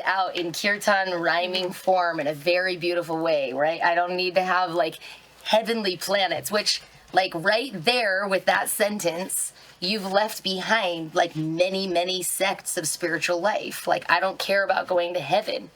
out in Kirtan rhyming form in a very beautiful way, right? I don't need to have like heavenly planets, which like right there with that sentence, you've left behind like many, many sects of spiritual life. Like, I don't care about going to heaven.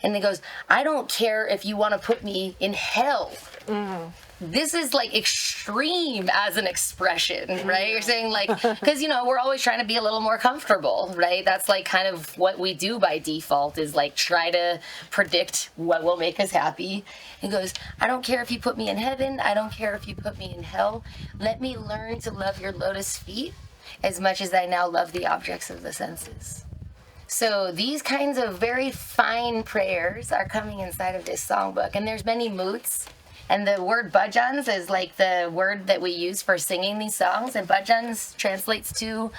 And he goes, I don't care if you want to put me in hell. Mm-hmm. This is like extreme as an expression, right? You're saying like, because, you know, we're always trying to be a little more comfortable, right? That's like kind of what we do by default, is like try to predict what will make us happy. He goes, I don't care if you put me in heaven. I don't care if you put me in hell. Let me learn to love your lotus feet as much as I now love the objects of the senses. So these kinds of very fine prayers are coming inside of this songbook, and there's many moods. And the word bhajans is like the word that we use for singing these songs. And bhajans translates to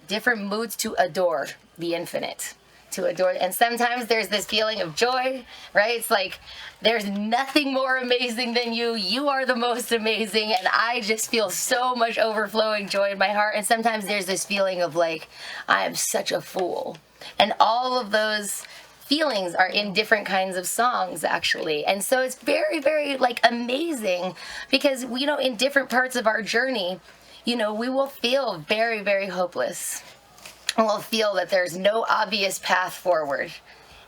different moods to adore the infinite. To adore. And sometimes there's this feeling of joy, right? It's like, there's nothing more amazing than you. You are the most amazing. And I just feel so much overflowing joy in my heart. And sometimes there's this feeling of like, I am such a fool. And all of those feelings are in different kinds of songs, actually. And so it's very, very like amazing, because, you know, in different parts of our journey, you know, we will feel very, very hopeless. And we'll feel that there's no obvious path forward.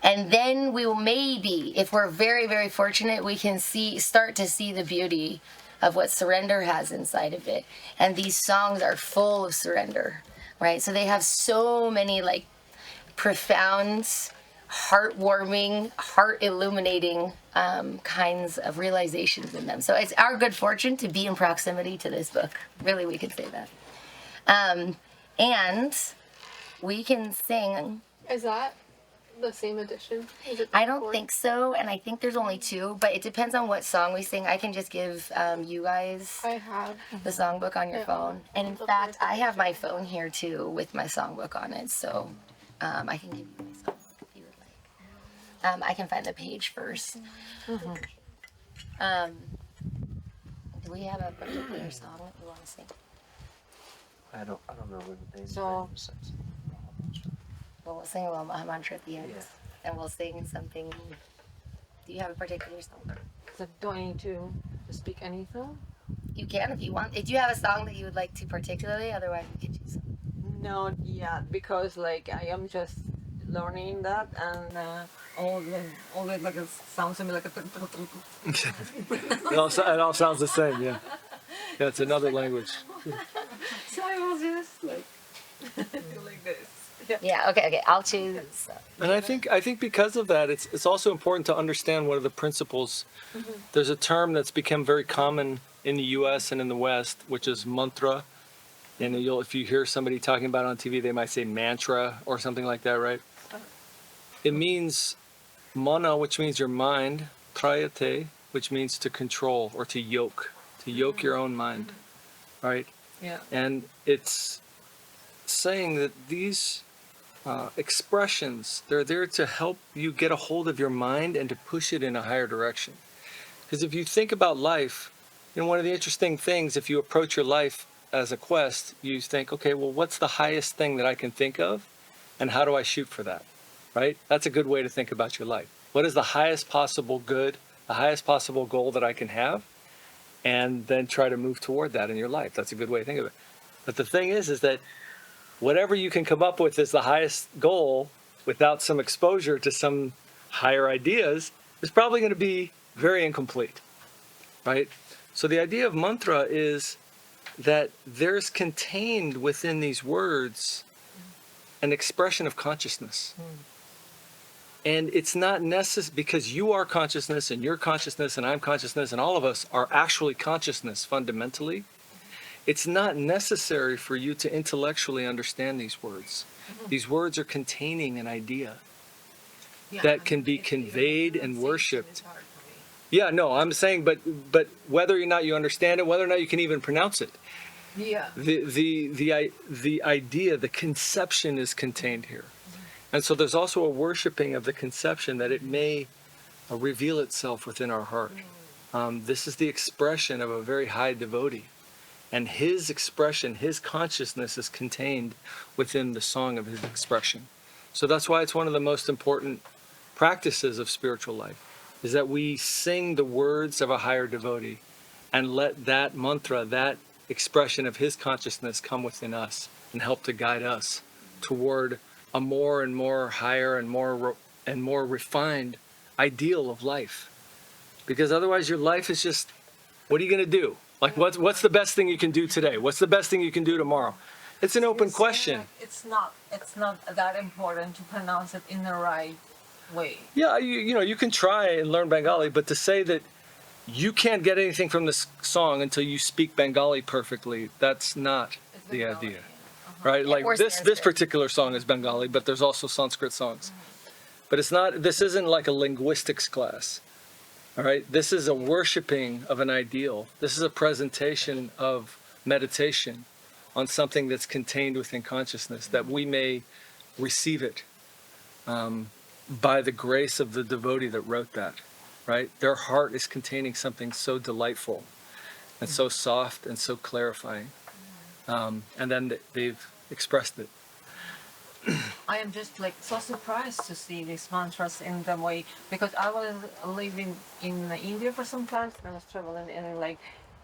And then we will, maybe, if we're very, very fortunate, we can start to see the beauty of what surrender has inside of it. And these songs are full of surrender, right? So they have so many like profound, heartwarming, heart-illuminating kinds of realizations in them. So it's our good fortune to be in proximity to this book. Really, we could say that. And we can sing. Is that the same edition? Is it I don't think so, and I think there's only 2, but it depends on what song we sing. I can just give you guys the songbook on your phone. And in fact, I have my phone here too with my songbook on it, so I can give you my songbook. I can find the page first. Mm-hmm. Do we have a particular song that we want to sing? I don't know what the name Well, we'll sing a mantra at the end, and we'll sing something. Do you have a particular song? So do I need to speak anything? You can if you want. Do you have a song that you would like to particularly? Otherwise, we can choose. No, yeah, because like I am just learning that, and all the like it sounds to me like a. It all sounds the same, yeah. Yeah, it's another language. So I was just like do like this. Yeah. Okay. I'll choose. And I think because of that, it's also important to understand what are the principles. Mm-hmm. There's a term that's become very common in the U.S. and in the West, which is mantra. And if you hear somebody talking about it on TV, they might say mantra or something like that, right? It means mana, which means your mind, trayate, which means to control or to yoke your own mind, right? Yeah. And it's saying that these expressions, they're there to help you get a hold of your mind and to push it in a higher direction. Because if you think about life, you know, one of the interesting things, if you approach your life as a quest, you think, okay, well, what's the highest thing that I can think of, and how do I shoot for that, right? That's a good way to think about your life. What is the highest possible good, the highest possible goal that I can have, and then try to move toward that in your life. That's a good way to think of it. But the thing is that whatever you can come up with as the highest goal without some exposure to some higher ideas is probably going to be very incomplete, right? So the idea of mantra is that there's contained within these words an expression of consciousness. And it's not necessary, because you are consciousness and you're consciousness and I'm consciousness and all of us are actually consciousness fundamentally. It's not necessary for you to intellectually understand these words. These words are containing an idea that can be conveyed and worshipped. Yeah, no, I'm saying, but whether or not you understand it, whether or not you can even pronounce it, the idea, the conception is contained here. And so there's also a worshiping of the conception that it may reveal itself within our heart. This is the expression of a very high devotee. And his expression, his consciousness is contained within the song of his expression. So that's why it's one of the most important practices of spiritual life, is that we sing the words of a higher devotee and let that mantra, that expression of his consciousness come within us and help to guide us toward a more and more higher and more refined ideal of life. Because otherwise your life is just, what are you going to do? Like, what's the best thing you can do today? What's the best thing you can do tomorrow? It's an open question. Like it's not that important to pronounce it in the right way. Yeah, you can try and learn Bengali, but to say that you can't get anything from this song until you speak Bengali perfectly, that's not It's the Bengali, idea. yeah. Right? Like Or this Sanskrit. particular song is Bengali, but there's also Sanskrit songs. But this isn't like a linguistics class. All right? This is a worshiping of an ideal. This is a presentation of meditation on something that's contained within consciousness, that we may receive it by the grace of the devotee that wrote that, right? Their heart is containing something so delightful and so soft and so clarifying. And then they've expressed it. I am just like so surprised to see these mantras in the way, because I was living in India for some time and I was traveling, and like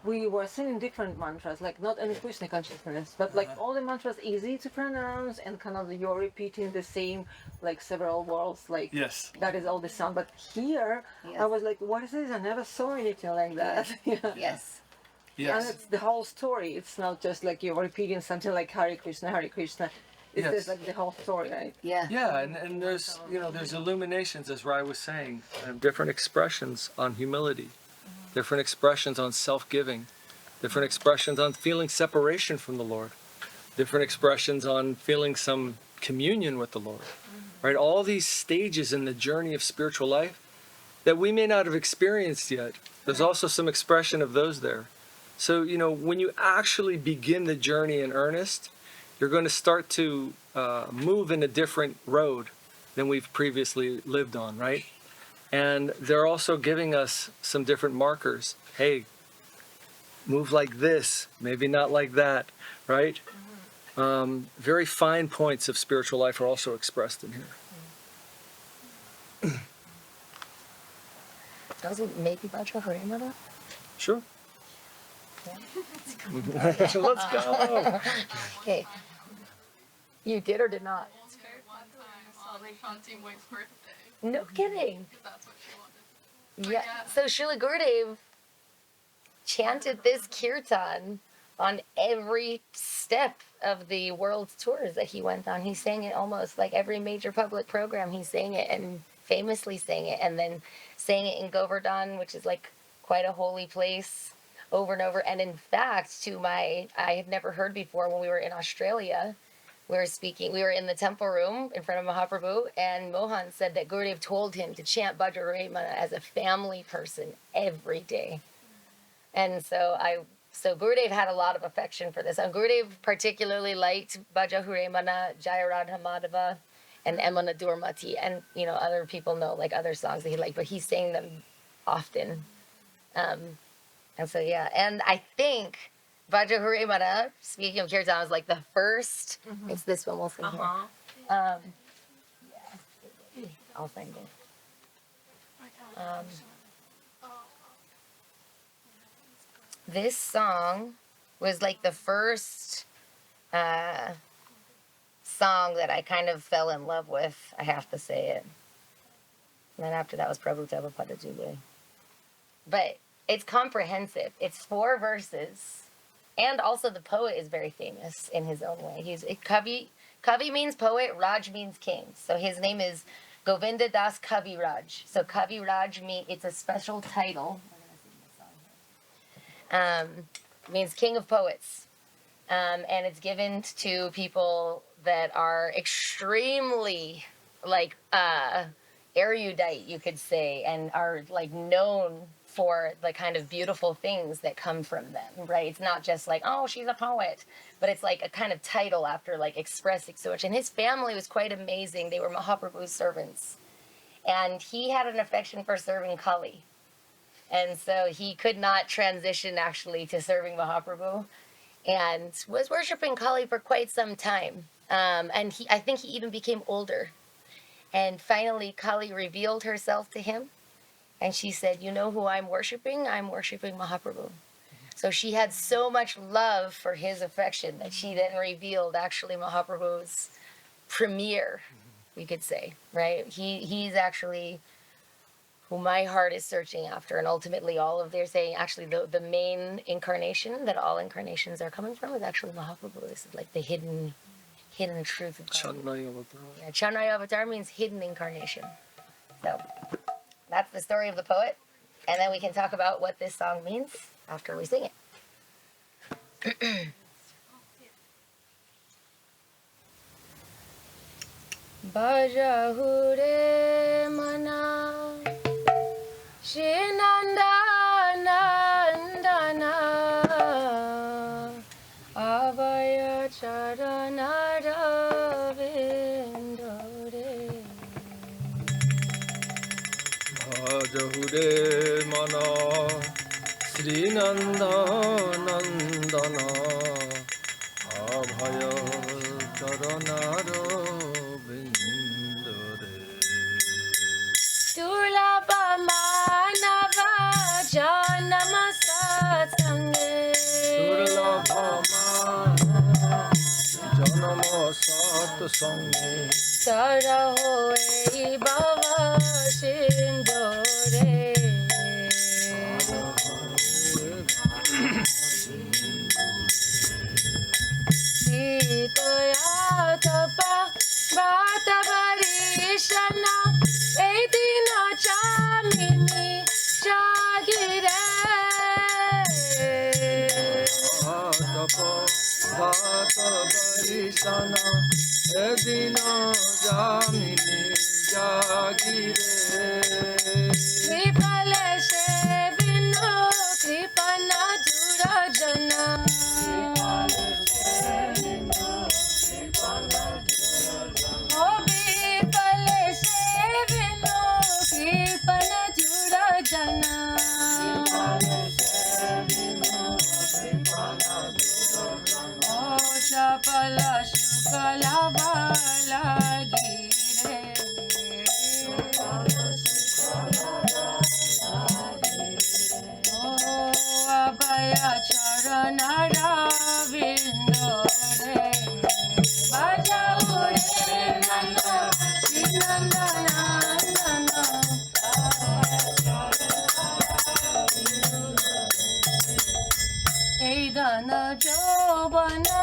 we were singing different mantras, like not in Krishna consciousness, but like all the mantras easy to pronounce, and kind of you're repeating the same like several words, like Yes. that is all the sound. But here Yes. I was like, what is this? I never saw anything like that. Yeah. Yes. And it's the whole story. It's not just like you're repeating something like Hare Krishna, Hare Krishna. It's Yes. just like the whole story, right? Yeah. Yeah, and there's there's illuminations, as Rai was saying, different expressions on humility, different expressions on self-giving, different expressions on feeling separation from the Lord, different expressions on feeling some communion with the Lord, right? All these stages in the journey of spiritual life that we may not have experienced yet. There's also some expression of those there. So, when you actually begin the journey in earnest, you're going to start to move in a different road than we've previously lived on, right? And they're also giving us some different markers. Hey, move like this, maybe not like that, right? Very fine points of spiritual life are also expressed in here. Does it maybe Bajra Harimana? Sure. Let's go. Okay. You did or did not? One time I saw Shanti White's birthday. No kidding. That's what she wanted. Yeah. So Srila Gurudev chanted this kirtan on every step of the world tours that he went on. He sang it almost like every major public program. He sang it and famously sang it, and then sang it in Govardhan, which is like quite a holy place, over and over. And in fact, I had never heard before, when we were in Australia, we were in the temple room in front of Mahaprabhu, and Mohan said that Gurudev told him to chant Bajra as a family person every day. And so Gurudev had a lot of affection for this. And Gurudev particularly liked Bhaja Huremana, Jaya Radha Madhava, and Emana Durmati. And, other people know like other songs that he liked, but he sang them often. And so, yeah. And I think Bhaja Huremana, speaking of Kirtan, was like the first. It's this one we'll sing here. Yeah. I'll sing it. This song was like the first song that I kind of fell in love with, I have to say it. And then after that was Prabhu Tava Padajule. But it's comprehensive. It's 4 verses. And also the poet is very famous in his own way. He's Kavi. Kavi means poet, Raj means king. So his name is Govinda Das Kavi Raj. So Kavi Raj it's a special title. Means king of poets. And it's given to people that are extremely erudite, you could say, and are like known for the kind of beautiful things that come from them, right? It's not just like, oh, she's a poet, but it's like a kind of title after like expressing so much. And his family was quite amazing. They were Mahaprabhu's servants. And he had an affection for serving Kali. And so he could not transition actually to serving Mahaprabhu, and was worshiping Kali for quite some time. And I think he even became older And finally, Kali revealed herself to him. And she said, you know who I'm worshiping? I'm worshiping Mahaprabhu. So she had so much love for his affection that she then revealed actually Mahaprabhu's premier, we could say, right? He's actually who my heart is searching after. And ultimately they're saying actually the main incarnation that all incarnations are coming from is actually Mahaprabhu. This is like the hidden truth of God. Chandaya Avatar. Yeah, Chandaya Avatar means hidden incarnation. So that's the story of the poet. And then we can talk about what this song means after we sing it. Bajahure mana Shinanda Nandana Abhaya Charanara Vindore Bajahure mana Srinanda Nandana Abhaya Charanara Vindore Durlabha Manava Janama Satsange Durlabha Janama Satsange Tara Hoye Bhava Sindore Sitaya Tapa Bhata Varishana Edina Chamini Jagire Bhata Varishana Edina Jamini Jagire Kripale Sevino Kripana Durajana Kripale Sevino Kripana Durajana Chapala Shukala Bala Gire Abhaya Charanara Vindore Bajahure Nana Shinandana Edana Jovana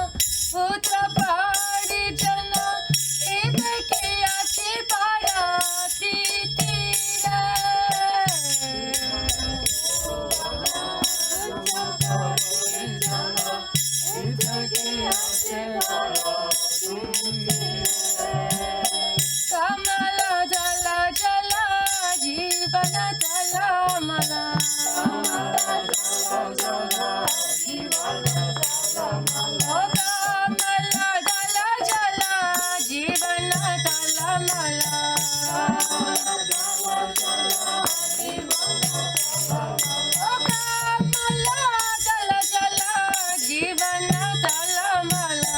Putra Padi Jana Edake Achi Parati Tira Kamala Jala Jala Jivana Jala Mala Kamala Jala Jala Jivana Jala Mala Kamala Jala Jala Jivana Jala Mala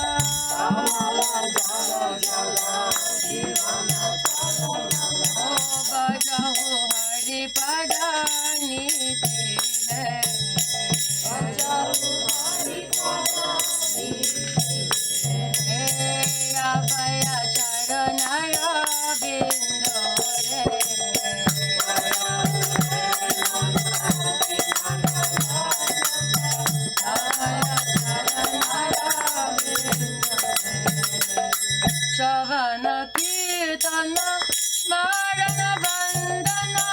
Bajaho Hari Padani Tire Abhaya Charanara Vindore Shravana Kirtana Smarana Vandana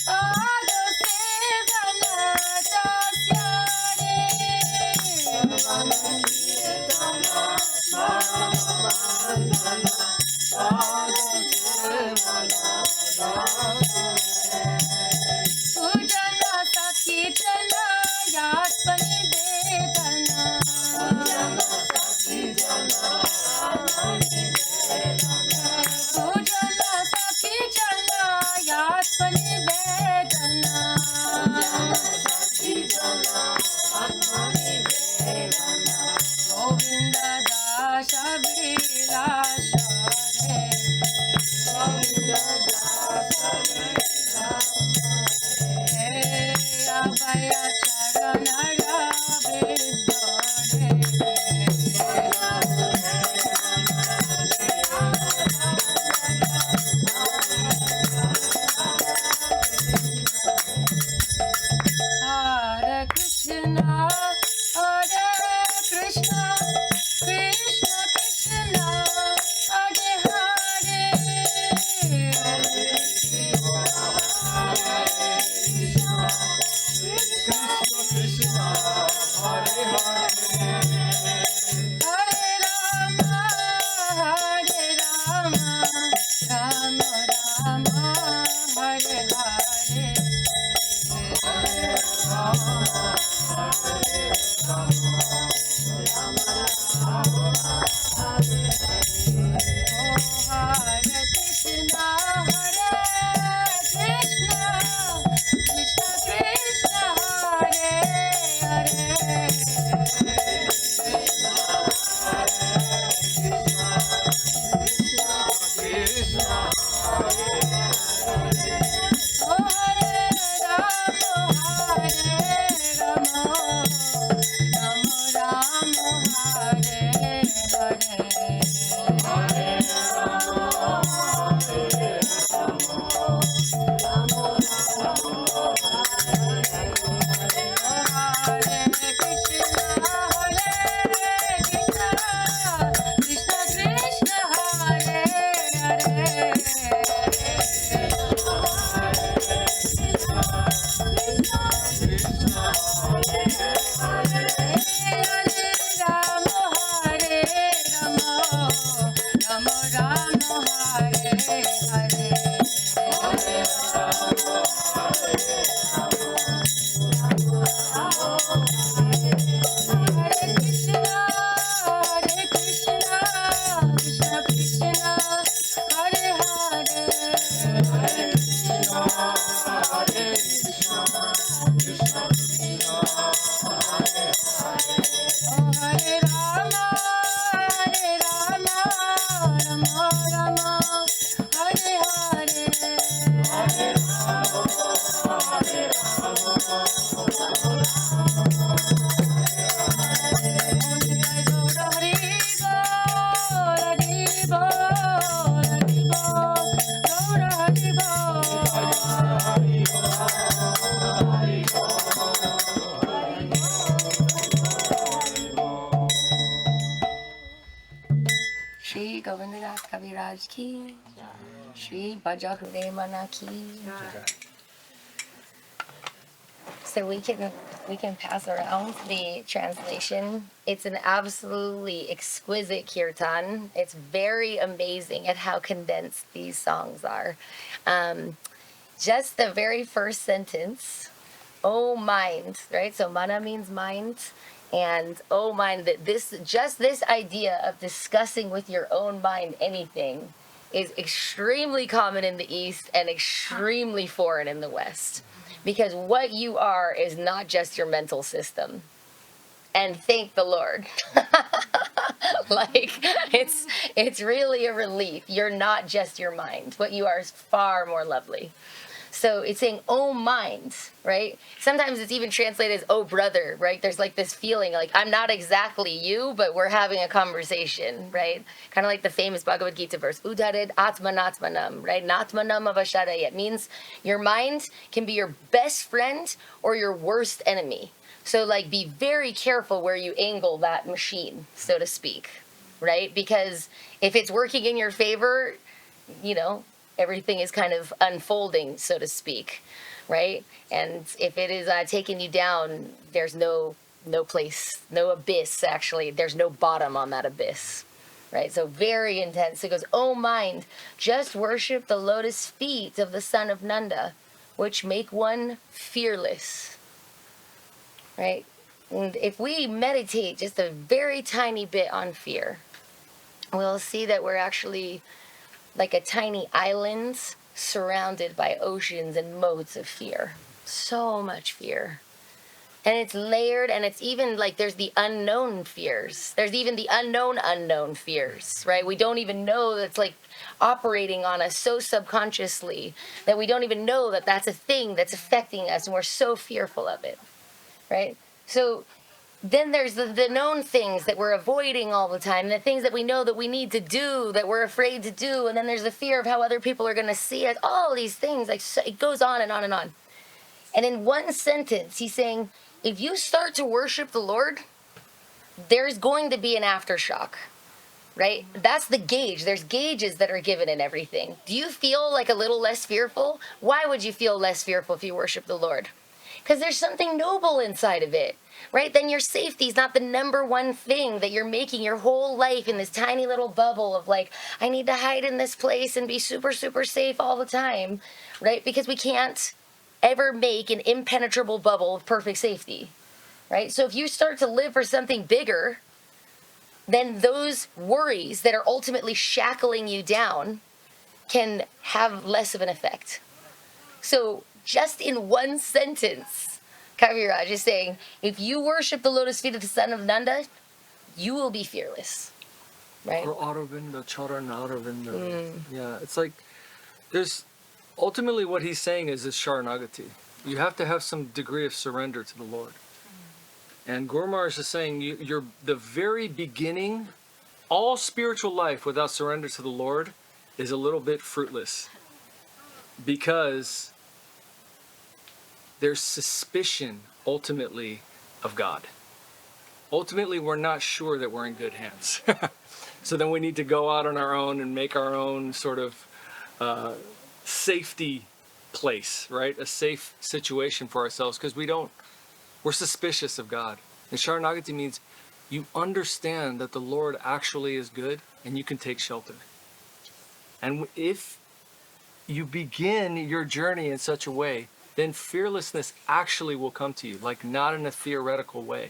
Ado Sevana Tasyare Sujana Sakhi Jana Yatpani Vedana Sujana Sakhi Jana Yatpani Vedana Govinda Dasha Vilasha Govinda Shri Govinda Das Kaviraj ki, Shri Bhajahude Mana ki. So we can pass around the translation. It's an absolutely exquisite kirtan. It's very amazing at how condensed these songs are. Just the very first sentence, oh mind, right? So mana means mind, and oh mind, that this idea of discussing with your own mind anything is extremely common in the East and extremely foreign in the West. Because what you are is not just your mental system. And thank the Lord. Like, it's really a relief. You're not just your mind. What you are is far more lovely. So it's saying, oh mind, right? Sometimes it's even translated as, oh brother, right? There's like this feeling like, I'm not exactly you, but we're having a conversation, right? Kind of like the famous Bhagavad Gita verse, Udarid Atmanatmanam, right? Natmanam avashadaya. It means your mind can be your best friend or your worst enemy. So like, be very careful where you angle that machine, so to speak, right? Because if it's working in your favor, you know, everything is kind of unfolding, so to speak, right? And if it is taking you down, there's no place, no abyss, actually. There's no bottom on that abyss, right? So very intense. It goes, oh mind, just worship the lotus feet of the son of Nanda, which make one fearless, right? And if we meditate just a very tiny bit on fear, we'll see that we're actually like a tiny island surrounded by oceans and modes of fear. So much fear. And it's layered, and it's even like there's the unknown fears. There's even the unknown fears, right? We don't even know that's like operating on us so subconsciously that we don't even know that that's a thing that's affecting us, and we're so fearful of it, right? So then there's the known things that we're avoiding all the time, the things that we know that we need to do, that we're afraid to do, and then there's the fear of how other people are going to see us, all these things, like so it goes on and on and on. And in one sentence, he's saying, if you start to worship the Lord, there's going to be an aftershock, right? That's the gauge. There's gauges that are given in everything. Do you feel like a little less fearful? Why would you feel less fearful if you worship the Lord? Because there's something noble inside of it, right? Then your safety is not the number one thing that you're making your whole life in this tiny little bubble of like, I need to hide in this place and be super, super safe all the time, right? Because we can't ever make an impenetrable bubble of perfect safety, right? So if you start to live for something bigger, then those worries that are ultimately shackling you down can have less of an effect. So just in one sentence, Kaviraj is saying, if you worship the lotus feet of the son of Nanda, you will be fearless, right? Or Aurobindo, Charan Aurobindo. Yeah, it's like there's ultimately what he's saying is Sharanagati. You have to have some degree of surrender to the Lord. And Guru Maharaj is saying you're the very beginning, all spiritual life without surrender to the Lord is a little bit fruitless. Because there's suspicion, ultimately, of God. Ultimately, we're not sure that we're in good hands. So then we need to go out on our own and make our own sort of safety place, right? A safe situation for ourselves, because we're suspicious of God. And Sharanagati means you understand that the Lord actually is good and you can take shelter. And if you begin your journey in such a way, then fearlessness actually will come to you, like not in a theoretical way.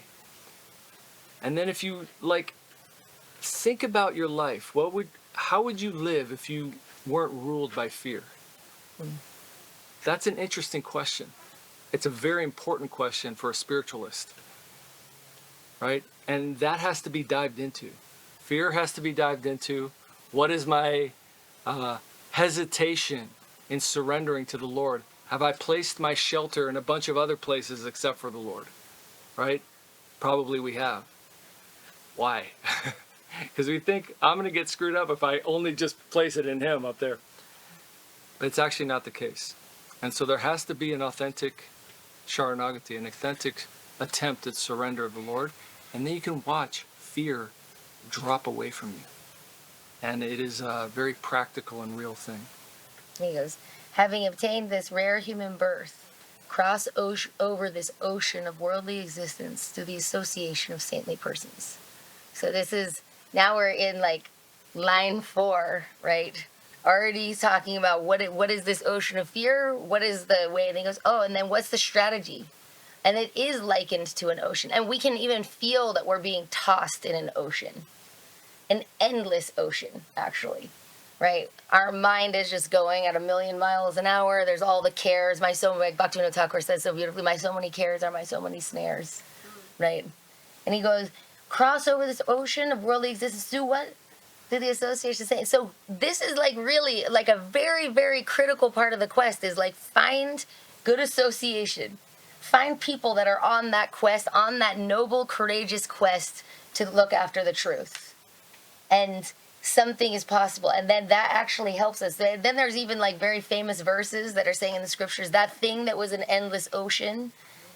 And then if you think about your life, how would you live if you weren't ruled by fear? That's an interesting question. It's a very important question for a spiritualist, right? And that has to be dived into. Fear has to be dived into. What is my hesitation in surrendering to the Lord? Have I placed my shelter in a bunch of other places except for the Lord? Right? Probably we have. Why? Because we think, I'm going to get screwed up if I only just place it in him up there. But it's actually not the case. And so there has to be an authentic Sharanagati, an authentic attempt at surrender of the Lord. And then you can watch fear drop away from you. And it is a very practical and real thing. He goes, having obtained this rare human birth, cross over this ocean of worldly existence through the association of saintly persons. So this is, now we're in like line 4, right? Already talking about what is this ocean of fear? What is the way? And he goes, oh, and then what's the strategy? And it is likened to an ocean. And we can even feel that we're being tossed in an ocean. An endless ocean, actually. Right? Our mind is just going at 1,000,000 miles an hour. There's all the cares. Like Bhaktivinoda Thakur says so beautifully, my so many cares are my so many snares. Right? And he goes, cross over this ocean of worldly existence. Do what? Through the association. So this is like really like a very, very critical part of the quest is like find good association. Find people that are on that quest, on that noble, courageous quest to look after the truth. And something is possible. And then that actually helps us. Then there's even like very famous verses that are saying in the scriptures, that thing that was an endless ocean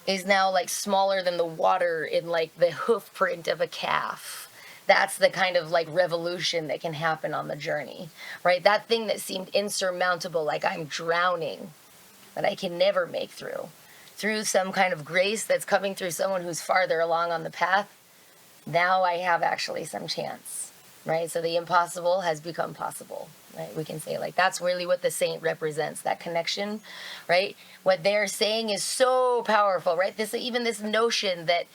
is now like smaller than the water in like the hoof print of a calf. That's the kind of like revolution that can happen on the journey, right? That thing that seemed insurmountable, like I'm drowning, that I can never make through some kind of grace that's coming through someone who's farther along on the path. Now I have actually some chance, right? So the impossible has become possible, right? We can say like that's really what the saint represents, that connection, right? What they're saying is so powerful, right? Even this notion that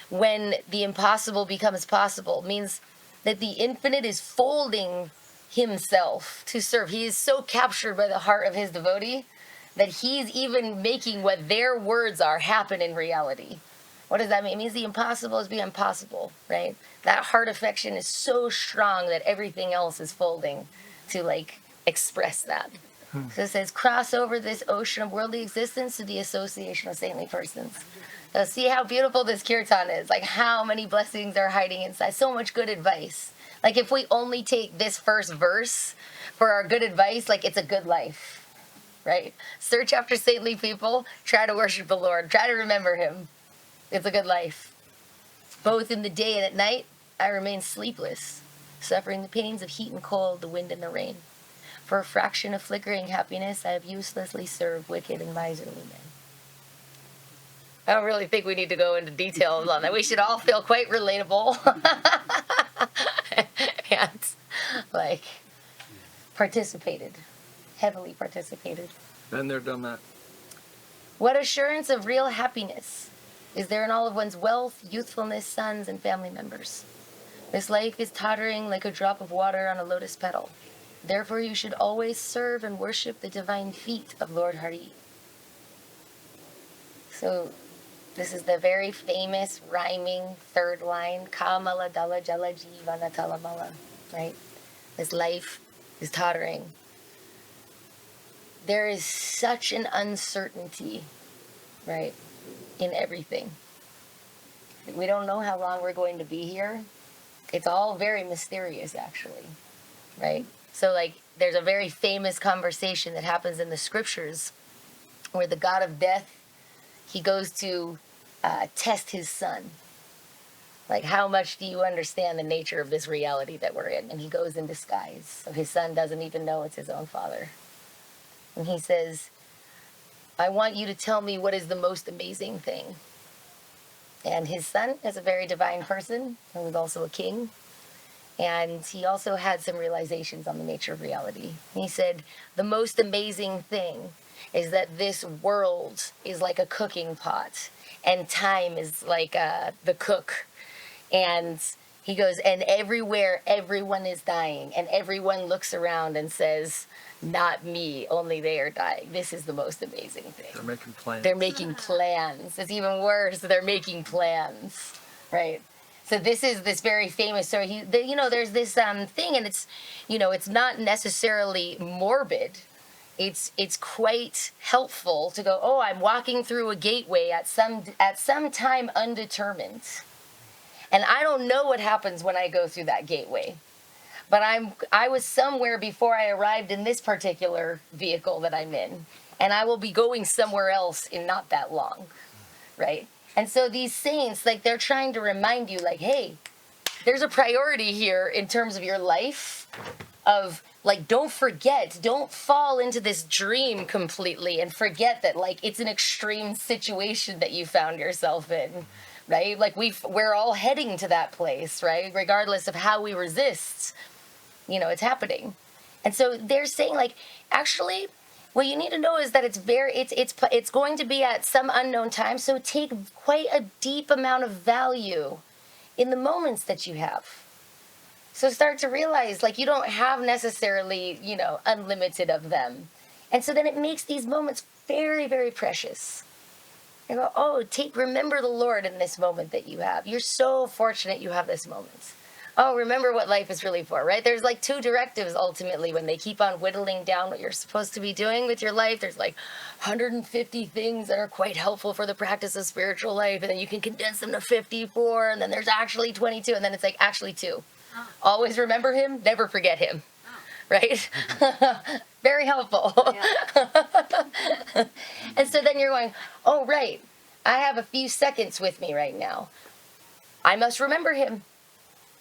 when the impossible becomes possible means that the infinite is folding himself to serve. He is so captured by the heart of his devotee that he's even making what their words are happen in reality. What does that mean? It means the impossible is beyond possible, right? That heart affection is so strong that everything else is folding to like express that. So it says, cross over this ocean of worldly existence to the association of saintly persons. So see how beautiful this kirtan is, like how many blessings are hiding inside. So much good advice. Like if we only take this first verse for our good advice, like it's a good life, right? Search after saintly people, try to worship the Lord, try to remember him. It's a good life. Both in the day and at night, I remain sleepless, suffering the pains of heat and cold, the wind and the rain. For a fraction of flickering happiness, I have uselessly served wicked and miserly men. I don't really think we need to go into details on that. We should all feel quite relatable. And, like, participated. Heavily participated. Been there, done that. What assurance of real happiness is there in all of one's wealth, youthfulness, sons, and family members? This life is tottering like a drop of water on a lotus petal. Therefore you should always serve and worship the divine feet of Lord Hari. So this is the very famous rhyming third line, Kamala Dala Jala Jivana Talamala, right? This life is tottering. There is such an uncertainty, right, in everything. We don't know how long we're going to be here. It's all very mysterious, actually, right? So, like, there's a very famous conversation that happens in the scriptures where the god of death, he goes to test his son. Like, how much do you understand the nature of this reality that we're in? And he goes in disguise. So his son doesn't even know it's his own father. And he says, I want you to tell me what is the most amazing thing. And his son is a very divine person who was also a king. And he also had some realizations on the nature of reality. He said, the most amazing thing is that this world is like a cooking pot. And time is like the cook. And he goes, and everywhere, everyone is dying. And everyone looks around and says, not me, only they are dying. This is the most amazing thing. They're making plans. They're making plans. It's even worse. They're making plans, right? So this is this very famous story. There's this thing, and it's, it's not necessarily morbid. it's quite helpful to go, oh, I'm walking through a gateway at some time undetermined. And I don't know what happens when I go through that gateway. But I was somewhere before I arrived in this particular vehicle that I'm in. And I will be going somewhere else in not that long, right? And so these saints, like, they're trying to remind you, like, hey, there's a priority here in terms of your life of, like, don't forget, don't fall into this dream completely and forget that, like, it's an extreme situation that you found yourself in, right? Like, we're all heading to that place, right? Regardless of how we resist, you know, it's happening. And so they're saying, like, actually, what you need to know is that it's going to be at some unknown time, so take quite a deep amount of value in the moments that you have. So start to realize, like, you don't have necessarily, you know, unlimited of them. And so then it makes these moments very, very precious. You go, oh, remember the Lord in this moment that you have. You're so fortunate you have this moment. Oh, remember what life is really for, right? There's like 2 directives ultimately when they keep on whittling down what you're supposed to be doing with your life. There's like 150 things that are quite helpful for the practice of spiritual life, and then you can condense them to 54, and then there's actually 22, and then it's like actually 2. Always remember him, never forget him, right? Very helpful. Yeah. And so then you're going, oh, right, I have a few seconds with me right now. I must remember him.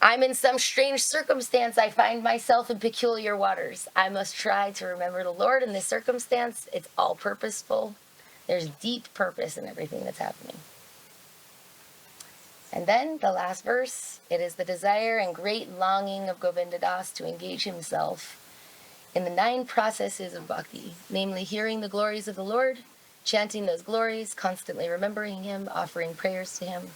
I'm in some strange circumstance. I find myself in peculiar waters. I must try to remember the Lord in this circumstance. It's all purposeful. There's deep purpose in everything that's happening. And then the last verse, it is the desire and great longing of Govinda Das to engage himself in the 9 processes of bhakti, namely hearing the glories of the Lord, chanting those glories, constantly remembering him, offering prayers to him,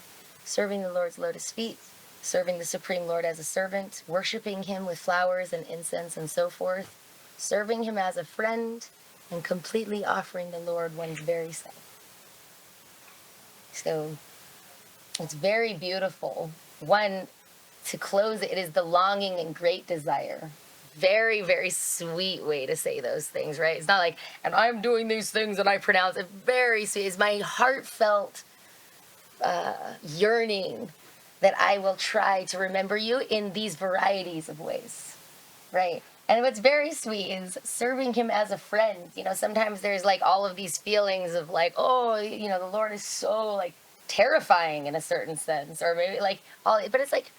serving the Lord's lotus feet, serving the Supreme Lord as a servant, worshiping him with flowers and incense and so forth, serving him as a friend, and completely offering the Lord one's very self. So it's very beautiful. One, to close it is the longing and great desire. Very, very sweet way to say those things, right? It's not like, and I'm doing these things and I pronounce it. Very sweet. It's my heartfelt yearning that I will try to remember you in these varieties of ways, right? And what's very sweet is serving him as a friend. You know, sometimes there's like all of these feelings of like, oh, you know, the Lord is so like terrifying in a certain sense, or maybe like all, but it's like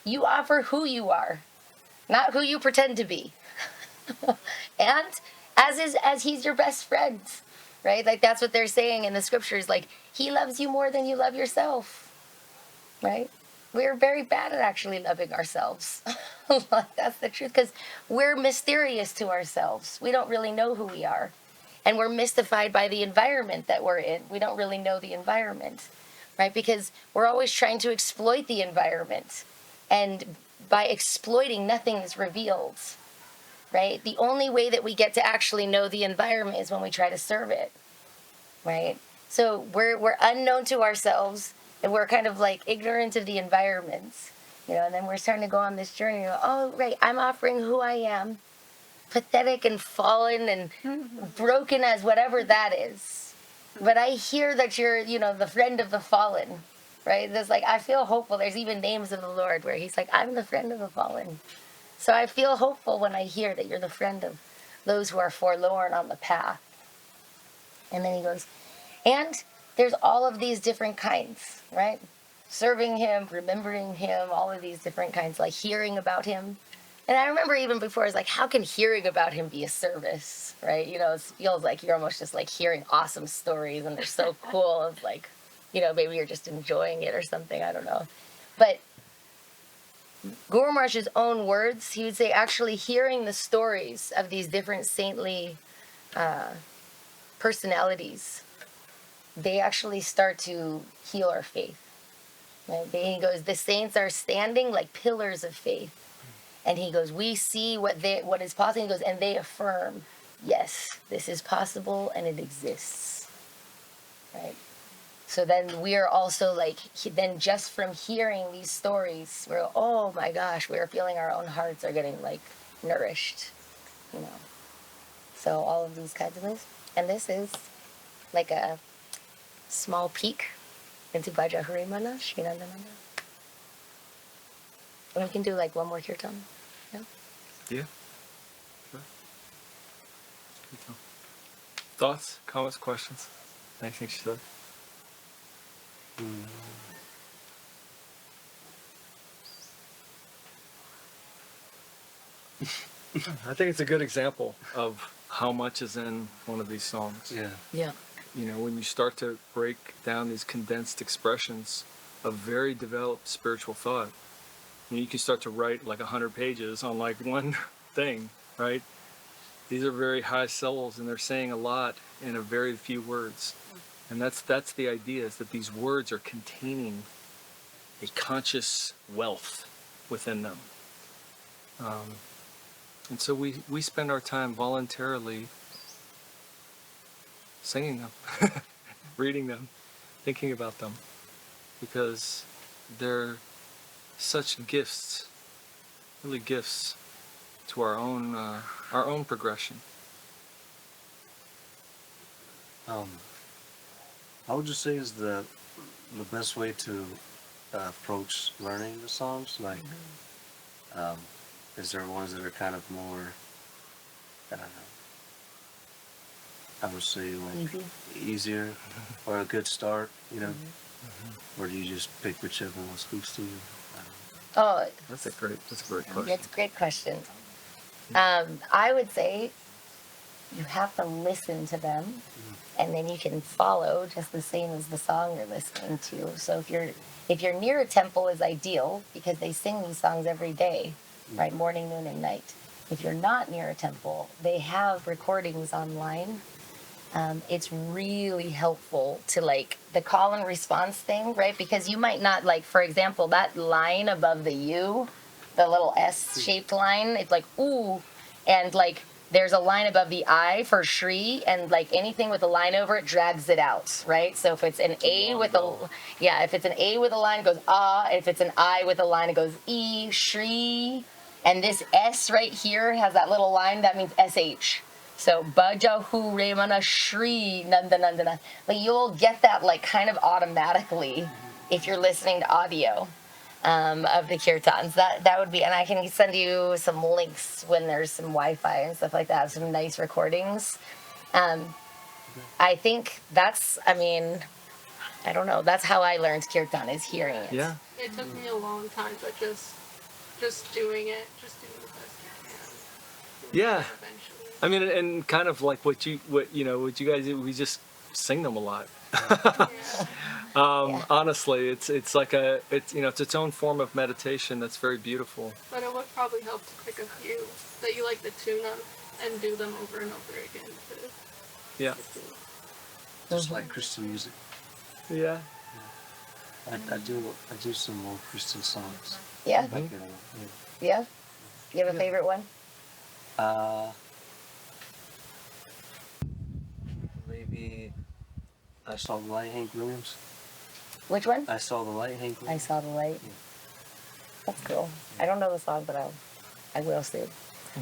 you offer who you are, not who you pretend to be. And as he's your best friend, right? Like that's what they're saying in the scriptures, like he loves you more than you love yourself, right? We're very bad at actually loving ourselves. That's the truth, because we're mysterious to ourselves. We don't really know who we are. And we're mystified by the environment that we're in. We don't really know the environment, right? Because we're always trying to exploit the environment. And by exploiting, nothing is revealed, right? The only way that we get to actually know the environment is when we try to serve it, right? So we're unknown to ourselves, and we're kind of like ignorant of the environment, you know, and then we're starting to go on this journey. You know, oh, right, I'm offering who I am, pathetic and fallen and broken as whatever that is. But I hear that you're, you know, the friend of the fallen, right? There's like, I feel hopeful. There's even names of the Lord where he's like, I'm the friend of the fallen. So I feel hopeful when I hear that you're the friend of those who are forlorn on the path. And then he goes, and there's all of these different kinds, right? Serving him, remembering him, all of these different kinds, like hearing about him. And I remember even before, I was like, how can hearing about him be a service, right? You know, it feels like you're almost just like hearing awesome stories and they're so cool. It's like, you know, maybe you're just enjoying it or something, I don't know. But Guru Maharaj's own words, he would say actually hearing the stories of these different saintly personalities, they actually start to heal our faith. Right? He goes, the saints are standing like pillars of faith. And he goes, we see what is possible. He goes, and they affirm, yes, this is possible and it exists. Right? So then we are also like, then just from hearing these stories, we're, oh my gosh, we're feeling our own hearts are getting like nourished, you know. So all of these kinds of things. And this is like a small peek into Baja Harimana, Shinandananda. And we can do like one more kirtan. Yeah. Yeah. Sure. Thoughts, comments, questions? Anything she said? I think it's a good example of how much is in one of these songs. Yeah. Yeah. You know, when you start to break down these condensed expressions of very developed spiritual thought, you can start to write like 100 pages on like one thing, right? These are very high syllables, and they're saying a lot in a very few words. And that's the idea, is that these words are containing a conscious wealth within them. And so we spend our time voluntarily singing them, reading them, thinking about them, because they're such gifts, really gifts to our own progression. I would just say is the best way to approach learning the songs. Like, is there ones that are kind of more, I don't know, I would say like easier or a good start, you know? Or do you just pick whichever one speaks to you? Oh, That's a great question. that's a great question. I would say you have to listen to them, and then you can follow just the same as the song you're listening to. So if you're near a temple is ideal, because they sing these songs every day, right, morning, noon, and night. If you're not near a temple, they have recordings online. It's really helpful to like the call and response thing, right? Because you might not like, for example, that line above the U, the little S-shaped line, it's like, ooh, and like there's a line above the I for Shri, and like anything with a line over it drags it out, right? So if it's an A with a, if it's an A with a line, it goes ah. If it's an I with a line, it goes E, Shri. And this S right here has that little line, that means SH. So Bajahu Remana Shri Nandanandana. Like you'll get that like kind of automatically if you're listening to audio of the kirtans. That would be, and I can send you some links when there's some Wi-Fi and stuff like that, some nice recordings. I think that's, I mean, I don't know, that's how I learned kirtan, is hearing it. Yeah. It took me a long time, but just doing it, just doing the best you can. Yeah. Eventually. I mean, and kind of like what you guys do, we just sing them a lot. Yeah. Honestly, it's like it's its own form of meditation that's very beautiful. But it would probably help to pick a few that you like the tune of and do them over and over again. Yeah. Just like Christian music. Yeah. I do some more Christian songs. Yeah? Like, Yeah? You have a favorite one? Maybe I Saw the Light, Hank Williams. Which one? I Saw the Light, Hank I Williams. Saw the Light. That's cool. I don't know the song, but I will soon. If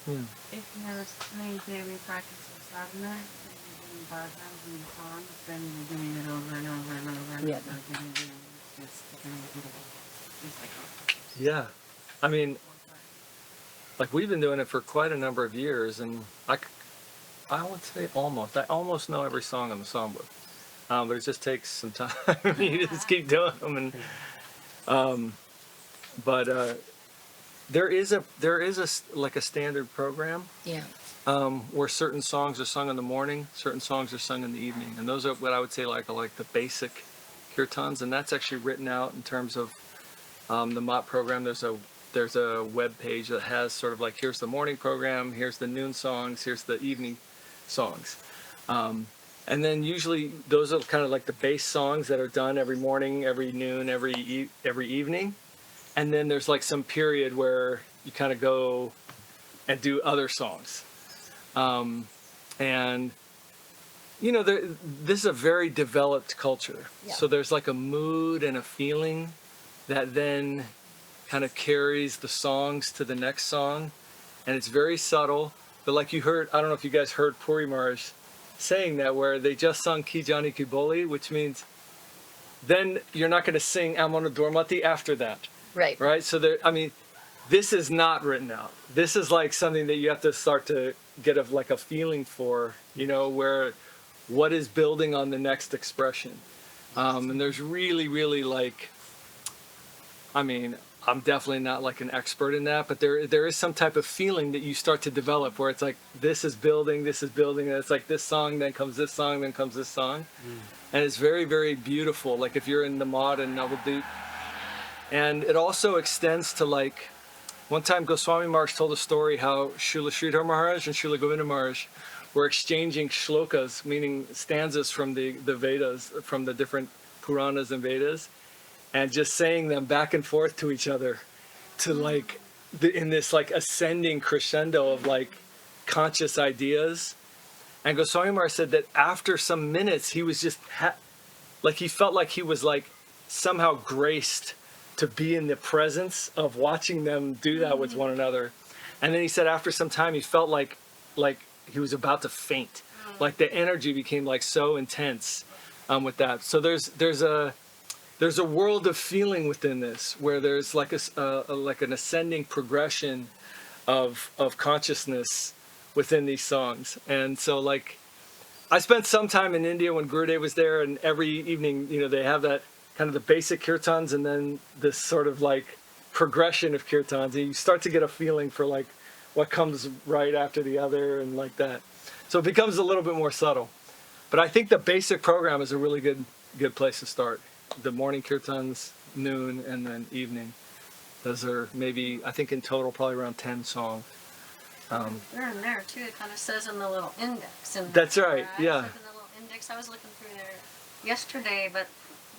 you're doing daily practice of sadhana, and you're doing bhajans and songs, then you're doing it over and over and over and Yeah. over again. Just like Yeah. I mean, like we've been doing it for quite a number of years, and I would say I almost know every song on the songbook. But it just takes some time. You just keep doing them, and there is a like a standard program Yeah. where certain songs are sung in the morning, certain songs are sung in the evening, and those are what I would say like the basic kirtans, and that's actually written out in terms of the MOT program. There's a web page that has sort of like, here's the morning program, here's the noon songs, here's the evening songs. And then usually those are kind of like the base songs that are done every morning, every noon, every evening. And then there's like some period where you kind of go and do other songs. And, this is a very developed culture. Yeah. So there's like a mood and a feeling that then kind of carries the songs to the next song. and it's very subtle. But like you heard, I don't know if you guys heard Puri Maharaj saying that, where they just sung Ki Jani Ki Boli, which means then you're not going to sing Amona Dormati after that, Right. right? So there, I mean, this is not written out. This is like something that you have to start to get like a feeling for, you know, where what is building on the next expression. And there's really, really like, I mean, I'm definitely not like an expert in that, but there is some type of feeling that you start to develop where it's like, this is building, and it's like this song, then comes this song, then comes this song. And it's very, very beautiful. Like if you're in the Maud and Navadut. And it also extends to like, one time Goswami Maharaj told a story how Srila Sridhar Maharaj and Srila Govinda Maharaj were exchanging shlokas, meaning stanzas from the Vedas, from the different Puranas and Vedas, and just saying them back and forth to each other to like, in this like ascending crescendo of like conscious ideas. And Goswami Maharaj said that after some minutes, he was just, like he felt like he was like somehow graced to be in the presence of watching them do that with one another. And then he said after some time, he felt like he was about to faint. Like the energy became like so intense with that. So there's a world of feeling within this, where there's like like an ascending progression of consciousness within these songs. And so like, I spent some time in India when Gurudev was there, and every evening, you know, they have that kind of the basic kirtans and then this sort of like progression of kirtans, and you start to get a feeling for like what comes right after the other and like that. So it becomes a little bit more subtle. But I think the basic program is a really good place to start. The morning kirtans, noon, and then evening. Those are maybe, I think in total, probably around 10 songs. They're in there too. It kind of says in the little index. That's right, yeah. In the little index, I was looking through there yesterday, but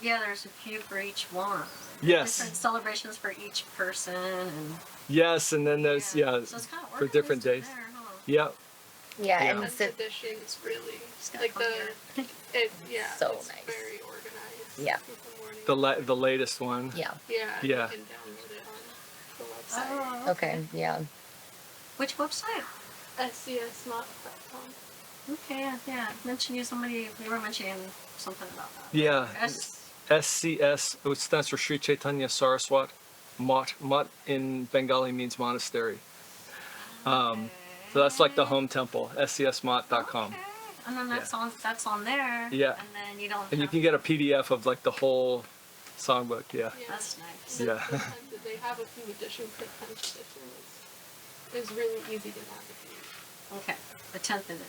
yeah, there's a few for each one. Yes. Different celebrations for each person, and Yes, and then there's, so it's kind of for different days. there, huh? Yeah. Yeah, Yeah. and And so, traditions really got like fun So it's nice. very organized. Yeah. with the morning. The latest one. yeah. Yeah. Yeah. You can download it on the website. Oh, Okay, yeah. Which website? SCSmot.com. Okay, yeah. Mentioned you somebody. We were mentioning something about that. Yeah. S- SCS, which stands for Sri Chaitanya Saraswat Mat. Mat in Bengali means monastery. So that's like the home temple, scsmot.com. Okay. And then that's on there. Yeah. And then you don't. And you have- can get a PDF of like the whole songbook, yeah. That's nice. Yeah. They have a few editions, the 10th edition. It's really easy to navigate. Okay. The 10th edition.